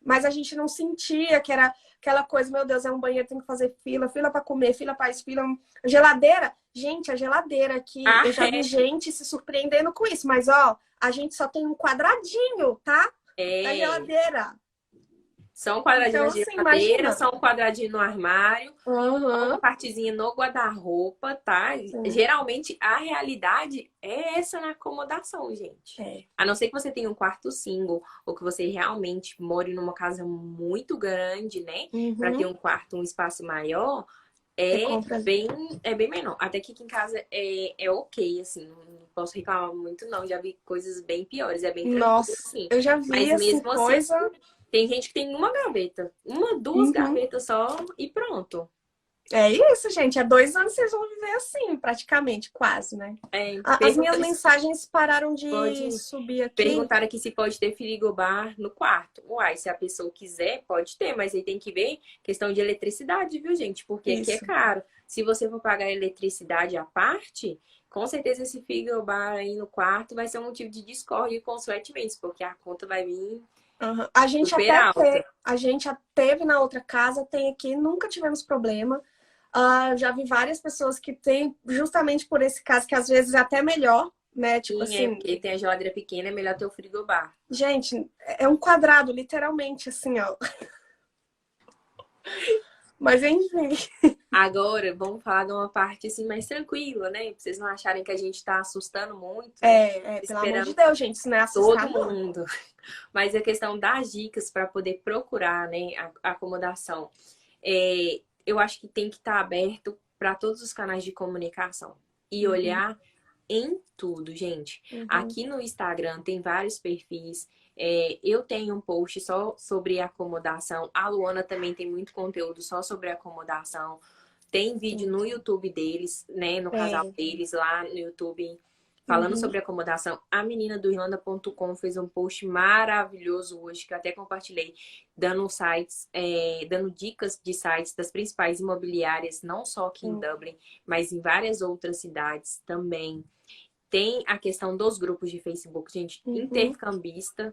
B: mas a gente não sentia que era aquela coisa, meu Deus, é um banheiro, tem que fazer fila, fila para comer, fila para isso, fila. Geladeira, gente, a geladeira aqui,
A: ah,
B: eu já vi gente se surpreendendo com isso, mas ó, a gente só tem um quadradinho, tá? Da
A: é.
B: geladeira.
A: Só um quadradinho
B: Então,
A: na
B: assim,
A: geladeira,
B: imagina.
A: só um quadradinho no armário, só uma
B: Aham.
A: partezinha no guarda-roupa, tá?
B: Sim.
A: Geralmente a realidade é essa na acomodação, gente.
B: É.
A: A não ser que você tenha um quarto single ou que você realmente more numa casa muito grande, né? Para ter
B: Uhum.
A: um quarto, um espaço maior,
B: Você
A: é
B: compra.
A: bem, é bem menor. Até que aqui em casa é ok, assim, não posso reclamar muito, não. Já vi coisas bem piores, é bem tranquilo,
B: Nossa,
A: assim.
B: eu já vi
A: Mas
B: assim
A: mesmo assim,
B: coisa.
A: tem gente que tem uma gaveta, uma, duas
B: Uhum.
A: gavetas só e pronto.
B: É isso, gente. Há 2 anos vocês vão viver assim, praticamente, quase, né?
A: É,
B: As minhas
A: pergunta se
B: mensagens pararam de
A: pode
B: subir aqui.
A: perguntar aqui se pode ter frigobar no quarto. Uai, se a pessoa quiser, pode ter, mas aí tem que ver questão de eletricidade, viu, gente? Porque aqui é
B: Isso.
A: caro. Se você for pagar a eletricidade à parte, com certeza esse frigobar aí no quarto vai ser um motivo de discórdia com os flatmates, porque a conta vai vir
B: Uhum.
A: super alta.
B: A gente já teve na outra casa, tem aqui, nunca tivemos problema. Ah, já vi várias pessoas que têm, justamente por esse caso, que às vezes é até melhor, né? Tipo
A: Sim, é
B: assim,
A: porque tem a geladeira pequena, é melhor ter o frigobar.
B: gente, é um quadrado, literalmente, assim, ó. Mas enfim.
A: Agora, vamos falar de uma parte assim mais tranquila, né? Pra vocês não acharem que a gente tá assustando muito, né?
B: Pelo amor de
A: Esperando
B: Deus, gente, isso não é
A: todo
B: assustar, não.
A: mundo. Mas a questão das dicas para poder procurar, né, a acomodação. Eu acho que tem que estar aberto para todos os canais de comunicação e
B: Uhum,
A: olhar em tudo, gente.
B: uhum,
A: Aqui no Instagram tem vários perfis. Eu tenho um post só sobre acomodação. A Luana também tem muito conteúdo só sobre acomodação. Tem vídeo
B: sim.
A: no YouTube deles, né? No canal
B: Tem.
A: deles lá no YouTube. Falando sobre acomodação, a menina do Irlanda.com fez um post maravilhoso hoje, que eu até compartilhei, dando sites, dando dicas de sites das principais imobiliárias, não só aqui em Dublin, mas em várias outras cidades também. Tem a questão dos grupos de Facebook, gente. Intercambista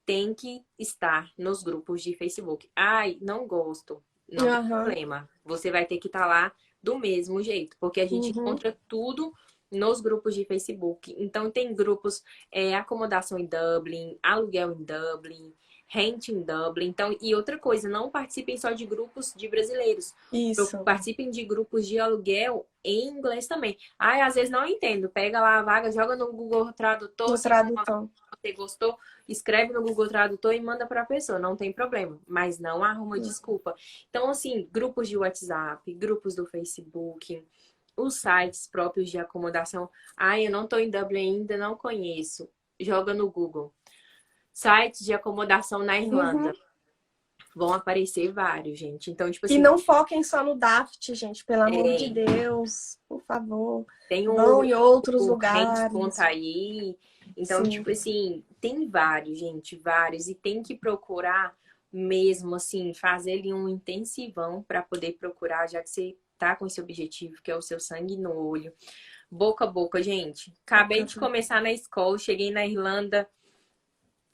A: tem que estar nos grupos de Facebook. Ai, não gosto. Não tem problema. Você vai ter que estar lá do mesmo jeito, porque a gente encontra tudo nos grupos de Facebook. Então, tem grupos acomodação em Dublin, aluguel em Dublin, rent em Dublin. Então, e outra coisa, não participem só de grupos de brasileiros.
B: Isso.
A: Participem de grupos de aluguel em inglês também. Ai, às vezes não entendo. Pega lá a vaga, joga no Google Tradutor.
B: No tradutor.
A: Você gostou, escreve no Google Tradutor e manda para a pessoa, não tem problema, mas não arruma desculpa. Então, assim, grupos de WhatsApp, grupos do Facebook, os sites próprios de acomodação. Ai, eu não estou em Dublin ainda, não conheço. Joga no Google. Sites de acomodação na Irlanda. Vão aparecer vários, gente. Então, tipo assim...
B: E não foquem só no Daft, gente. Pelo amor de Deus. Por favor. Vão em outros lugares.
A: Aí. Então, tipo assim, tem vários, gente. Vários. E tem que procurar mesmo, assim, fazer ali um intensivão para poder procurar, já que você tá com esse objetivo, que é o seu sangue no olho. Boca a boca, gente. Acabei de começar na escola. Cheguei na Irlanda...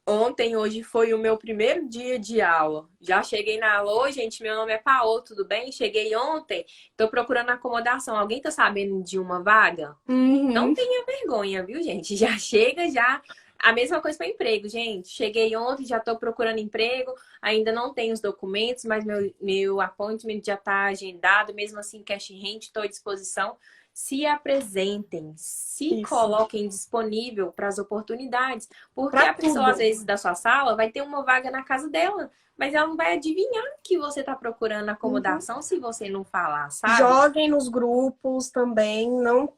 A: Ontem, hoje foi o meu primeiro dia de aula. Já cheguei na alô, gente, meu nome é Paola, tudo bem? Cheguei ontem, tô procurando acomodação. Alguém tá sabendo de uma vaga? Não tenha vergonha, viu, gente? Já chega, já. A mesma coisa para emprego, gente. Cheguei ontem, já tô procurando emprego, ainda não tenho os documentos, mas meu appointment já tá agendado, mesmo assim, cash in hand, estou à disposição. Se apresentem, se coloquem disponível para as oportunidades. Porque a pessoa, às vezes, da sua sala vai ter uma vaga na casa dela, mas ela não vai adivinhar que você está procurando acomodação se você não falar, sabe?
B: Joguem nos grupos também. Não.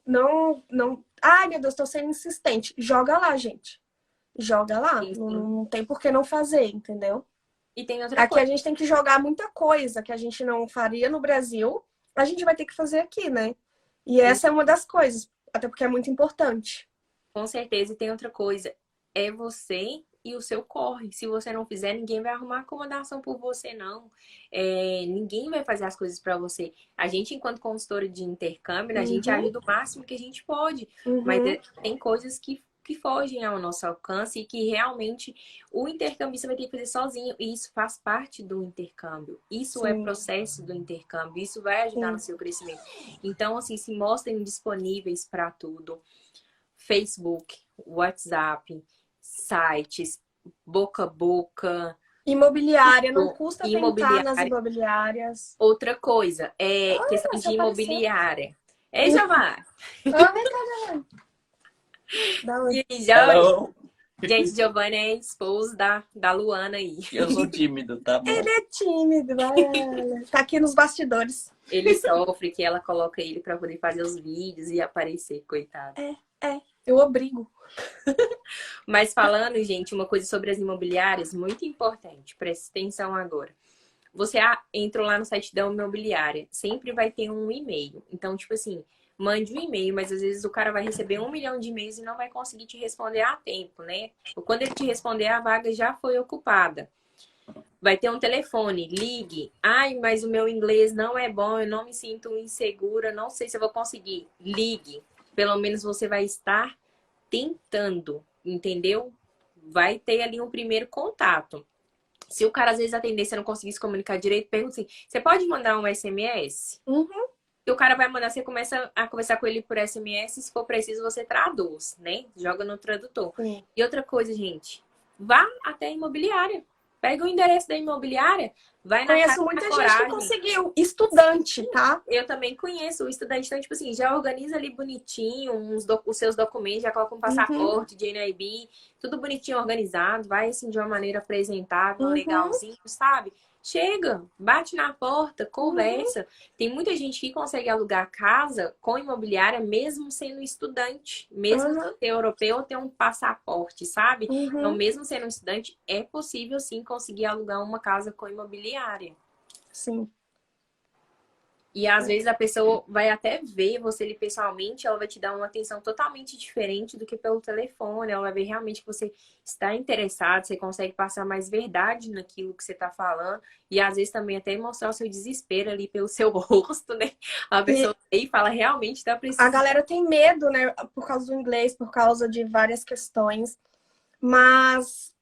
B: Ai, meu Deus, estou sendo insistente. Joga lá, gente. Joga lá. Não tem por que não fazer, entendeu?
A: E tem outra coisa.
B: Aqui a gente tem que jogar muita coisa que a gente não faria no Brasil. A gente vai ter que fazer aqui, né? E essa é uma das coisas, até porque é muito importante.
A: Com certeza. E tem outra coisa. É você e o seu corre. Se você não fizer, ninguém vai arrumar acomodação por você, não. Ninguém vai fazer as coisas para você. A gente, enquanto consultora de intercâmbio, a gente ajuda o máximo que a gente pode. Mas tem coisas que fogem ao nosso alcance e que realmente o intercambista vai ter que fazer sozinho. E isso faz parte do intercâmbio. Isso é processo do intercâmbio. Isso vai ajudar no seu crescimento. Então, assim, se mostrem disponíveis para tudo. Facebook, WhatsApp, sites, boca a boca.
B: Imobiliária, não custa tentar nas imobiliárias.
A: Outra coisa, questão de imobiliária. Ei, Giovana! E aí, Giovana? Gente, Giovana é esposo da Luana aí.
C: Eu sou tímido, tá bom?
B: Ele é tímido, vai. Tá aqui nos bastidores.
A: Ele sofre que ela coloca ele pra poder fazer os vídeos e aparecer, coitado.
B: Eu obrigo.
A: Mas falando, gente, uma coisa sobre as imobiliárias, muito importante. Preste atenção agora. Você entrou lá no site da imobiliária, sempre vai ter um e-mail. Então, tipo assim, mande um e-mail, mas às vezes o cara vai receber 1 milhão de e-mails e não vai conseguir te responder a tempo, né? Ou quando ele te responder, a vaga já foi ocupada. Vai ter um telefone, ligue. Ai, mas o meu inglês não é bom, eu não me sinto insegura, não sei se eu vou conseguir. Ligue. Pelo menos você vai estar tentando, entendeu? Vai ter ali um primeiro contato. Se o cara às vezes atender, você não conseguir se comunicar direito, pergunta assim, você pode mandar um SMS? E o cara vai mandar, você começa a conversar com ele por SMS, se for preciso você traduz, né? Joga no tradutor. E outra coisa, gente, vá até a imobiliária. Pega o endereço da imobiliária, vai na
B: Conheço muita gente que conseguiu. Estudante, tá?
A: Eu também conheço o estudante. Então, tipo assim, já organiza ali bonitinho os seus documentos, já coloca um passaporte, JNIB, tudo bonitinho, organizado. Vai, assim, de uma maneira apresentável, legalzinho, sabe? Chega, bate na porta, conversa. Tem muita gente que consegue alugar casa com imobiliária mesmo sendo estudante. Mesmo ser europeu ou ter um passaporte, sabe? Então, mesmo sendo um estudante, é possível sim conseguir alugar uma casa com imobiliária.
B: Sim.
A: E às vezes a pessoa vai até ver você ali pessoalmente, ela vai te dar uma atenção totalmente diferente do que pelo telefone. Ela vai ver realmente que você está interessado, você consegue passar mais verdade naquilo que você está falando. E às vezes também até mostrar o seu desespero ali pelo seu rosto, né? A
B: E
A: pessoa aí fala, realmente está
B: a
A: precisando.
B: galera tem medo, né, por causa do inglês, por causa de várias questões. Mas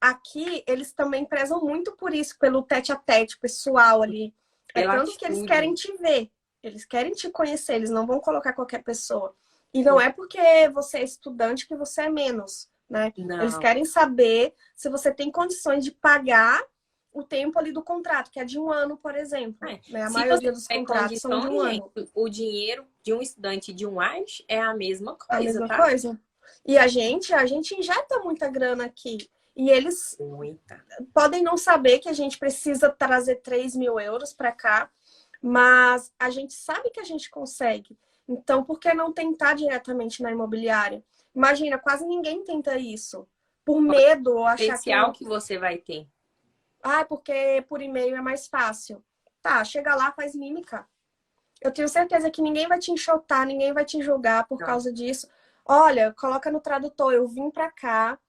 B: aqui eles também prezam muito por isso, pelo tete-a-tete pessoal ali. É
A: Pela
B: tanto que eles querem
A: atitude.
B: te ver, eles querem te conhecer, eles não vão colocar qualquer pessoa. E não
A: Sim.
B: é porque você é estudante que você é menos, né? Eles
A: Não.
B: querem saber se você tem condições de pagar o tempo ali do contrato, que é de 1 ano, por exemplo.
A: É.
B: Né? A
A: Se você
B: maioria dos
A: tiver
B: contratos são de
A: condições,
B: um
A: gente,
B: ano.
A: o dinheiro de um estudante de um AIS é a mesma
B: A
A: coisa,
B: mesma
A: tá?
B: coisa. E a gente injeta muita grana aqui. E eles
A: Muita.
B: podem não saber que a gente precisa trazer 3.000 euros para cá, mas a gente sabe que a gente consegue. Então, por que não tentar diretamente na imobiliária? Imagina, quase ninguém tenta isso. Por medo, ou achar que
A: Potencial que você vai ter.
B: porque por e-mail é mais fácil. Tá, chega lá, faz mímica. Eu tenho certeza que ninguém vai te enxotar, ninguém vai te julgar por
A: Não.
B: causa disso. Olha, coloca no tradutor, eu vim para cá,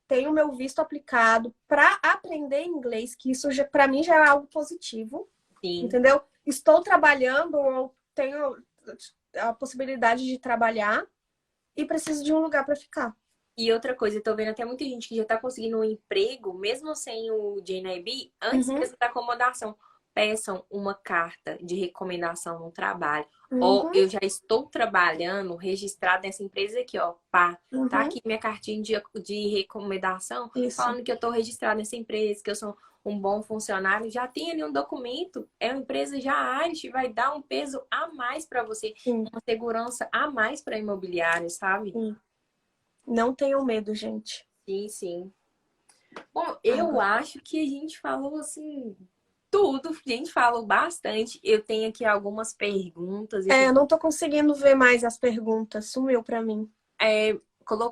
B: tenho meu visto aplicado para aprender inglês, que isso para mim já é algo positivo,
A: Sim.
B: entendeu? Estou trabalhando ou tenho a possibilidade de trabalhar e preciso de um lugar para ficar.
A: E outra coisa, eu tô vendo até muita gente que já tá conseguindo um emprego, mesmo sem o JNIB, antes
B: Uhum,
A: mesmo da acomodação. Peçam uma carta de recomendação no trabalho. Ou
B: uhum,
A: eu já estou trabalhando, registrado nessa empresa aqui, ó. Pá, tá
B: uhum,
A: aqui minha cartinha de recomendação,
B: isso.
A: falando que eu tô registrado nessa empresa, que eu sou um bom funcionário. Já tem ali um documento. É uma empresa já Irish, vai dar um peso a mais para você,
B: Sim,
A: uma segurança a mais para imobiliário, sabe?
B: sim. Não tenham medo, gente.
A: Sim, sim. Bom, eu
B: Agora.
A: acho que a gente falou assim tudo, a gente falou bastante. Eu tenho aqui algumas perguntas.
B: Eu não tô conseguindo ver mais as perguntas. Sumiu para mim.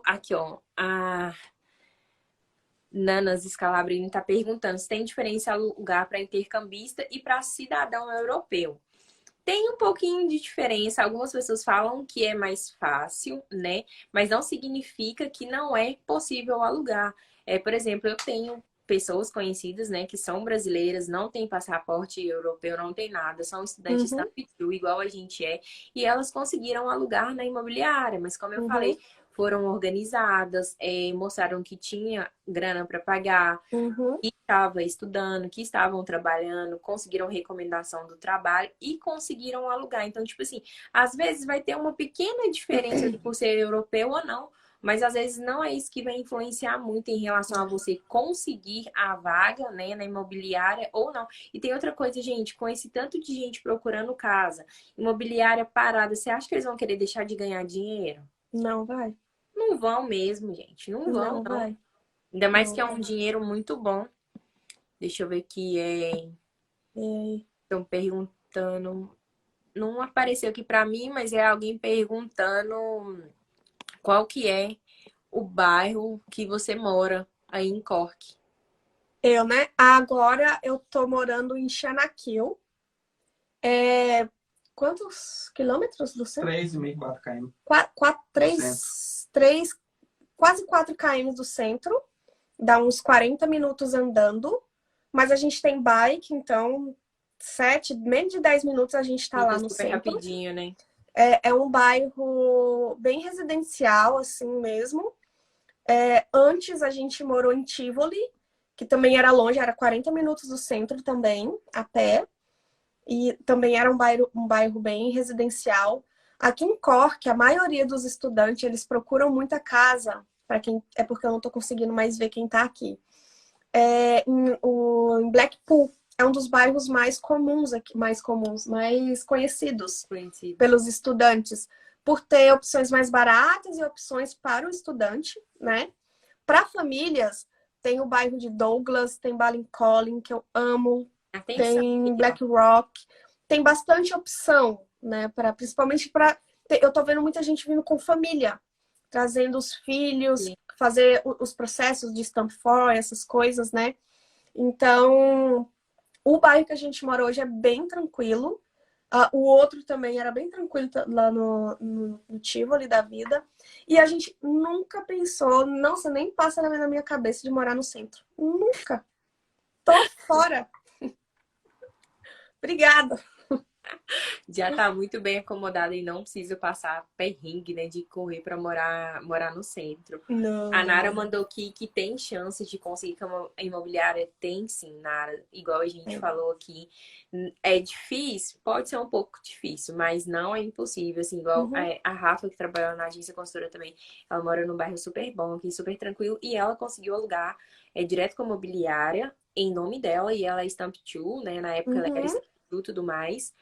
A: Aqui, ó, a Nanas Scalabrini está perguntando se tem diferença lugar para intercambista e para cidadão europeu. Tem um pouquinho de diferença. Algumas pessoas falam que é mais fácil, né? Mas não significa que não é possível alugar. Por exemplo, eu tenho pessoas conhecidas, né, que são brasileiras, não têm passaporte europeu, não tem nada, são estudantes da
B: Uhum,
A: PITU, igual a gente é, e elas conseguiram alugar na imobiliária, mas como eu
B: uhum,
A: falei, foram organizadas, mostraram que tinha grana para pagar,
B: uhum.
A: que estava estudando, que estavam trabalhando, conseguiram recomendação do trabalho e conseguiram alugar. Então, tipo assim, às vezes vai ter uma pequena diferença ali por ser europeu ou não, mas às vezes não é isso que vai influenciar muito em relação a você conseguir a vaga, né, na imobiliária ou não. E tem outra coisa, gente, com esse tanto de gente procurando casa, imobiliária parada, você acha que eles vão querer deixar de ganhar dinheiro?
B: Não vai.
A: Não vão mesmo, gente. Não vão,
B: Não
A: não.
B: vai.
A: Ainda mais
B: Não
A: que é um
B: vai.
A: dinheiro muito bom. Deixa eu ver aqui.
B: É,
A: Estão perguntando. Não apareceu aqui pra mim, mas é alguém perguntando qual que é o bairro que você mora aí em Cork.
B: eu, né? Agora eu tô morando em Xanaquil. É, quantos quilômetros do centro?
C: 3,5, 4 km.
B: 3, quase 4 km do centro. Dá uns 40 minutos andando. Mas a gente tem bike, então menos de 10 minutos a gente tá
A: Fica
B: lá no
A: super
B: centro.
A: rapidinho, né?
B: É um bairro bem residencial, assim mesmo. Antes a gente morou em Tivoli, que também era longe, era 40 minutos do centro também, a pé. E também era um bairro bem residencial. Aqui em Cork, a maioria dos estudantes, eles procuram muita casa, para quem é porque eu não estou conseguindo mais ver quem está aqui. Em Blackpool, é um dos bairros mais comuns aqui, mais conhecidos
A: Conhecido.
B: pelos estudantes, por ter opções mais baratas e opções para o estudante, né? Para famílias, tem o bairro de Douglas, tem Ballincollig, que eu amo,
A: Atenção.
B: tem Black Rock, tem bastante opção, né? Principalmente para. Eu tô vendo muita gente vindo com família, trazendo os filhos, fazer os processos de Stamp for, essas coisas, né? Então, o bairro que a gente mora hoje é bem tranquilo. O outro também era bem tranquilo lá no Tivoli da vida. E a gente nunca pensou, nossa, nem passa na minha cabeça de morar no centro. Nunca. Tô fora. Obrigada.
A: Já tá muito bem acomodada e não precisa passar perrengue, né, de correr pra morar no centro. A Nara
B: Não.
A: mandou aqui que tem chance de conseguir cama imobiliária. Tem sim, Nara. Igual a gente falou aqui. É difícil? Pode ser um pouco difícil, mas não é impossível. Assim, igual
B: Uhum.
A: a Rafa, que trabalhou na agência consultora também. Ela mora num bairro super bom aqui, super tranquilo. E ela conseguiu alugar direto com a imobiliária em nome dela. E ela é Stamp 2, né? Na época ela era
B: Uhum.
A: Stamp 2 e tudo mais.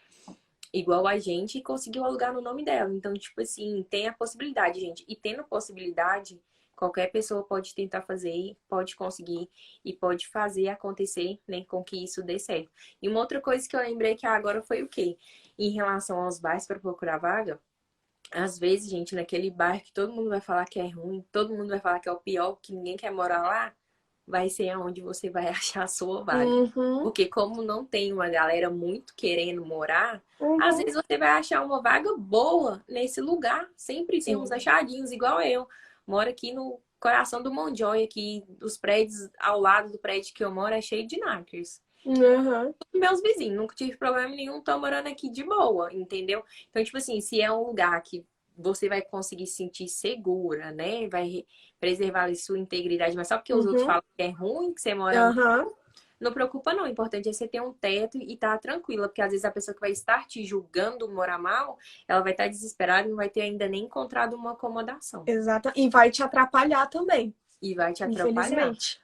A: Igual a gente, e conseguiu alugar no nome dela. Então, tipo assim, tem a possibilidade, gente. E tendo possibilidade, qualquer pessoa pode tentar fazer, pode conseguir e pode fazer acontecer, né, com que isso dê certo. E uma outra coisa que eu lembrei que agora foi o quê? Em relação aos bairros para procurar vaga, às vezes, gente, naquele bairro que todo mundo vai falar que é ruim, todo mundo vai falar que é o pior, que ninguém quer morar lá, vai ser aonde você vai achar a sua vaga.
B: Uhum.
A: Porque como não tem uma galera muito querendo morar, às
B: Uhum.
A: vezes você vai achar uma vaga boa nesse lugar. Sempre tem uns
B: Sim.
A: achadinhos, igual eu. Moro aqui no coração do Monjoy, aqui dos prédios, ao lado do prédio que eu moro, é cheio de nakers.
B: Uhum.
A: Meus vizinhos, nunca tive problema nenhum, tô morando aqui de boa, entendeu? Então, tipo assim, se é um lugar que você vai conseguir se sentir segura, né? Vai preservar ali sua integridade, mas só porque os outros
B: Uhum.
A: falam que é ruim, que você mora mal,
B: Uhum.
A: não preocupa não. O importante é você ter um teto e estar tranquila, porque às vezes a pessoa que vai estar te julgando morar mal, ela vai estar desesperada e não vai ter ainda nem encontrado uma acomodação.
B: Exato. E vai te atrapalhar também,
A: E vai te atrapalhar.
B: infelizmente.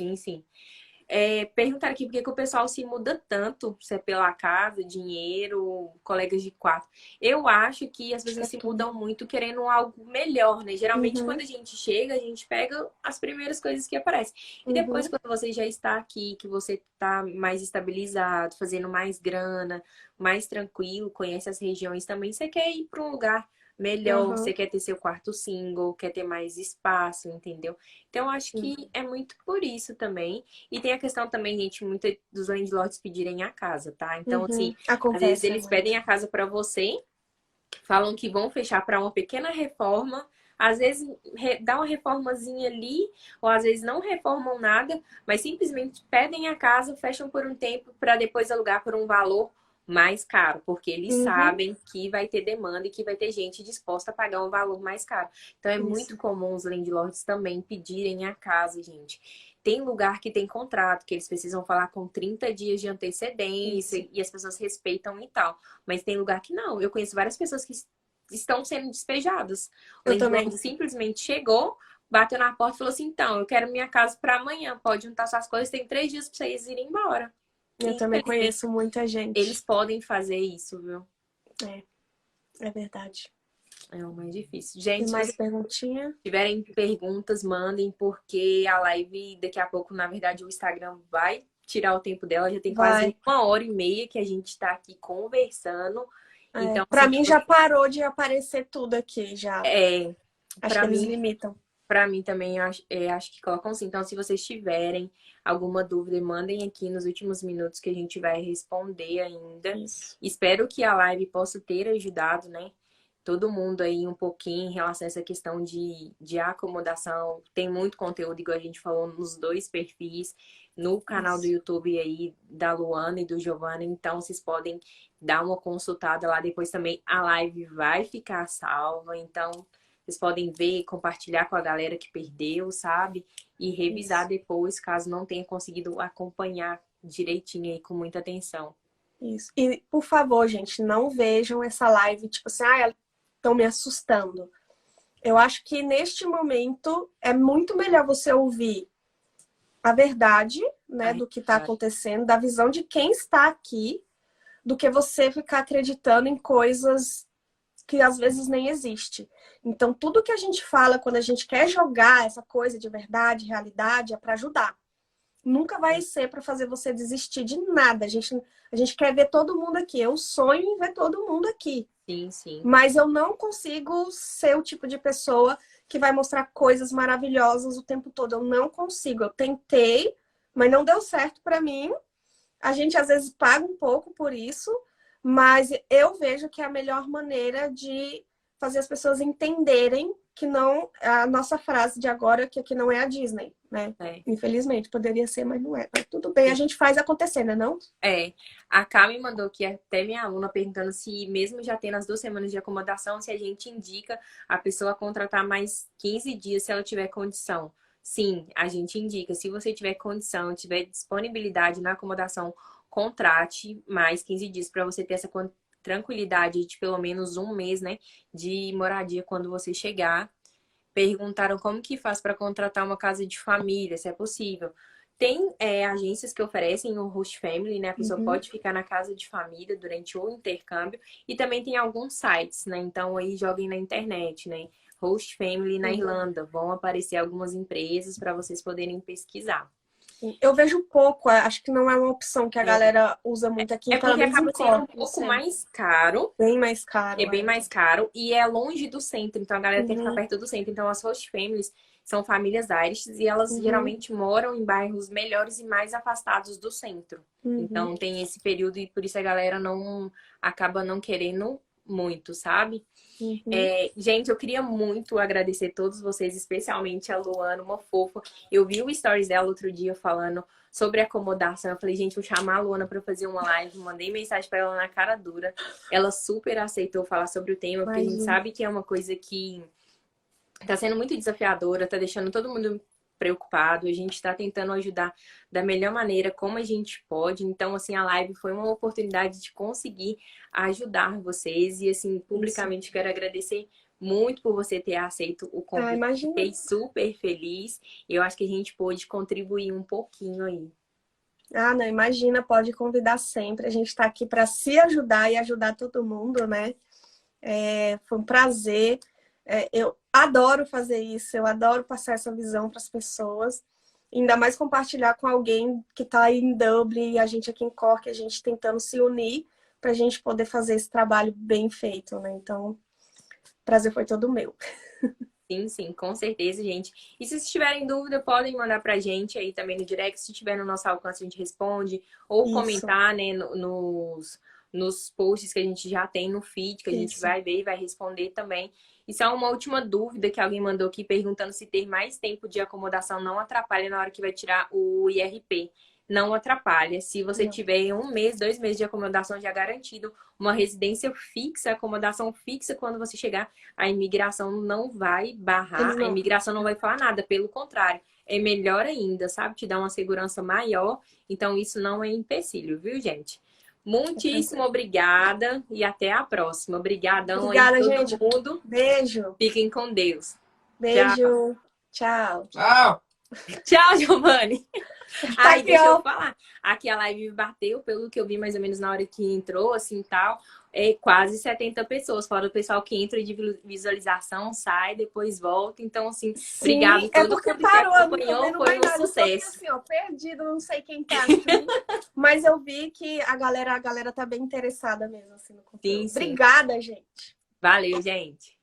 A: Sim, sim. Perguntaram aqui por que que o pessoal se muda tanto, se é pela casa, dinheiro, colegas de quarto. Eu acho que as
B: Acho que
A: pessoas
B: é
A: se
B: tudo.
A: mudam muito querendo algo melhor, né? Geralmente, quando
B: Uhum.
A: a gente chega, a gente pega as primeiras coisas que aparecem. E depois,
B: Uhum.
A: quando você já está aqui, que você está mais estabilizado, fazendo mais grana, mais tranquilo, conhece as regiões também, você quer ir para um lugar melhor, você
B: Uhum.
A: quer ter seu quarto single, quer ter mais espaço, entendeu? Então, eu acho
B: Sim.
A: que é muito por isso também. E tem a questão também, gente, muito dos landlords pedirem a casa, tá? Então, assim,
B: Uhum.
A: às vezes
B: Acontece
A: eles
B: muito.
A: pedem a casa pra você, falam que vão fechar pra uma pequena reforma, às vezes dá uma reformazinha ali, ou às vezes não reformam nada, mas simplesmente pedem a casa, fecham por um tempo pra depois alugar por um valor mais caro, porque eles
B: Uhum.
A: sabem que vai ter demanda e que vai ter gente disposta a pagar um valor mais caro. Então é muito
B: Isso.
A: comum os landlords também pedirem a casa, gente. Tem lugar que tem contrato, que eles precisam falar com 30 dias de
B: Isso.
A: antecedência e as pessoas respeitam e tal. Mas tem lugar que não. Eu conheço várias pessoas que estão sendo despejadas. O
B: Eu também.
A: landlord simplesmente chegou, bateu na porta e falou assim: então, eu quero minha casa para amanhã. Pode juntar suas coisas, tem 3 dias para vocês irem embora.
B: Eu também
A: Infelizmente,
B: conheço muita
A: eles
B: gente.
A: podem fazer isso, viu?
B: É, é verdade.
A: É o mais difícil.
B: Tem
A: Gente, se
B: mais
A: vocês
B: perguntinha?
A: tiverem perguntas, mandem, porque a live daqui a pouco, na verdade, o Instagram vai tirar o tempo dela. Já tem quase
B: Vai.
A: 1 hora e meia que a gente está aqui conversando.
B: É.
A: Então,
B: Pra
A: assim,
B: mim já parou de aparecer tudo aqui já.
A: é,
B: Acho que
A: para
B: eles
A: mim,
B: limitam.
A: para mim também, eu acho que colocam sim. Então, se vocês tiverem alguma dúvida, mandem aqui nos últimos minutos que a gente vai responder ainda.
B: Isso.
A: Espero que a live possa ter ajudado, né? Todo mundo aí um pouquinho em relação a essa questão de acomodação. Tem muito conteúdo, igual a gente falou, nos dois perfis, no canal do
B: Isso.
A: YouTube aí da Luana e do Giovanna. Então, vocês podem dar uma consultada lá. Depois também a live vai ficar salva. Então, vocês podem ver, compartilhar com a galera que perdeu, sabe? E revisar
B: Isso.
A: depois, caso não tenha conseguido acompanhar direitinho aí com muita atenção.
B: Isso. E, por favor, gente, não vejam essa live tipo assim, ah, estão me assustando. Eu acho que neste momento é muito melhor você ouvir a verdade, né,
A: Ai,
B: do que está acontecendo, da visão de quem está aqui, do que você ficar acreditando em coisas que às vezes nem existe. Então, tudo que a gente fala quando a gente quer jogar essa coisa de verdade, realidade, é para ajudar. Nunca vai ser para fazer você desistir de nada. A gente quer ver todo mundo aqui. Eu sonho em ver todo mundo aqui.
A: sim, sim.
B: Mas eu não consigo ser o tipo de pessoa que vai mostrar coisas maravilhosas o tempo todo. Eu não consigo. Eu tentei, mas não deu certo para mim. A gente às vezes paga um pouco por isso, Mas eu vejo que é a melhor maneira de fazer as pessoas entenderem que não, a nossa frase de agora, que aqui não é a Disney, né?
A: É.
B: Infelizmente, poderia ser, mas não é. Mas tudo bem, a gente faz acontecer, né, não?
A: É, a Cá me mandou aqui até minha aluna perguntando se, mesmo já tendo as 2 semanas de acomodação, se a gente indica a pessoa contratar mais 15 dias se ela tiver condição. Sim, a gente indica. Se você tiver condição, tiver disponibilidade na acomodação, contrate mais 15 dias para você ter essa tranquilidade de pelo menos um mês, né, de moradia quando você chegar. Perguntaram como que faz para contratar uma casa de família, se é possível. Tem agências que oferecem o host family, né? A pessoa pode ficar na casa de família durante o intercâmbio. E também tem alguns sites, né? Então aí joguem na internet, né? Host family na Irlanda. Vão aparecer algumas empresas para vocês poderem pesquisar.
B: Eu vejo pouco, acho que não é uma opção que a galera usa muito aqui,
A: É
B: pelo
A: porque
B: menos em
A: acaba sendo um
B: Cork,
A: pouco
B: né?
A: mais caro.
B: Bem mais caro.
A: É bem mais caro e é longe do centro, então a galera tem que ficar perto do centro. Então as host families são famílias Irish e elas geralmente moram em bairros melhores e mais afastados do centro. Então tem esse período e por isso a galera não acaba não querendo muito, sabe? Gente, eu queria muito agradecer todos vocês, especialmente a Luana, uma fofa. Eu vi o stories dela outro dia falando sobre acomodação. Eu falei, gente, vou chamar a Luana para fazer uma live. Mandei mensagem para ela na cara dura. Ela super aceitou falar sobre o tema, porque a gente sabe que é uma coisa que tá sendo muito desafiadora, tá deixando todo mundo preocupado. A gente tá tentando ajudar da melhor maneira, como a gente pode. Então, assim, a live foi uma oportunidade de conseguir ajudar vocês. E, assim, publicamente quero agradecer muito por você ter aceito o convite.
B: Imagina.
A: Fiquei super feliz. Eu acho que a gente pôde contribuir um pouquinho aí.
B: Ah, não, imagina, pode convidar sempre. A gente tá aqui para se ajudar e ajudar todo mundo, né? Foi um prazer. Eu adoro fazer isso, eu adoro passar essa visão para as pessoas. Ainda mais compartilhar com alguém que está aí em Dublin e a gente aqui em Cork, a gente tentando se unir para a gente poder fazer esse trabalho bem feito, né? Então, o prazer foi todo meu.
A: Sim, com certeza, gente. E se vocês tiverem dúvida, podem mandar pra gente aí também no direct. Se tiver no nosso alcance, a gente responde. Ou comentar, né, nos posts que a gente já tem no feed, que a gente vai ver e vai responder também. E só uma última dúvida que alguém mandou aqui, perguntando se ter mais tempo de acomodação não atrapalha na hora que vai tirar o IRP. Não atrapalha. Se você tiver 1 mês, 2 meses de acomodação já garantido, uma residência fixa, acomodação fixa, quando você chegar, a imigração não vai barrar, a imigração não vai falar nada, pelo contrário, é melhor ainda, sabe? Te dá uma segurança maior, então isso não é empecilho, viu, gente? Muitíssimo obrigada e até a próxima. Obrigadão aí todo mundo.
B: Beijo.
A: Fiquem com Deus.
B: Beijo. Tchau.
A: Tchau, Giovanni.
B: Tá
A: Aí, deixa eu falar. Aqui a live bateu, pelo que eu vi mais ou menos na hora que entrou, assim, tal, quase 70 pessoas, fora o pessoal que entra de visualização, sai, depois volta. Então, assim, obrigado a todo mundo que acompanhou, foi um sucesso.
B: Assim, ó, perdido, não sei quem tá aqui, mas eu vi que a galera tá bem interessada mesmo, assim, no conteúdo.
A: Sim.
B: Obrigada, gente.
A: Valeu, gente.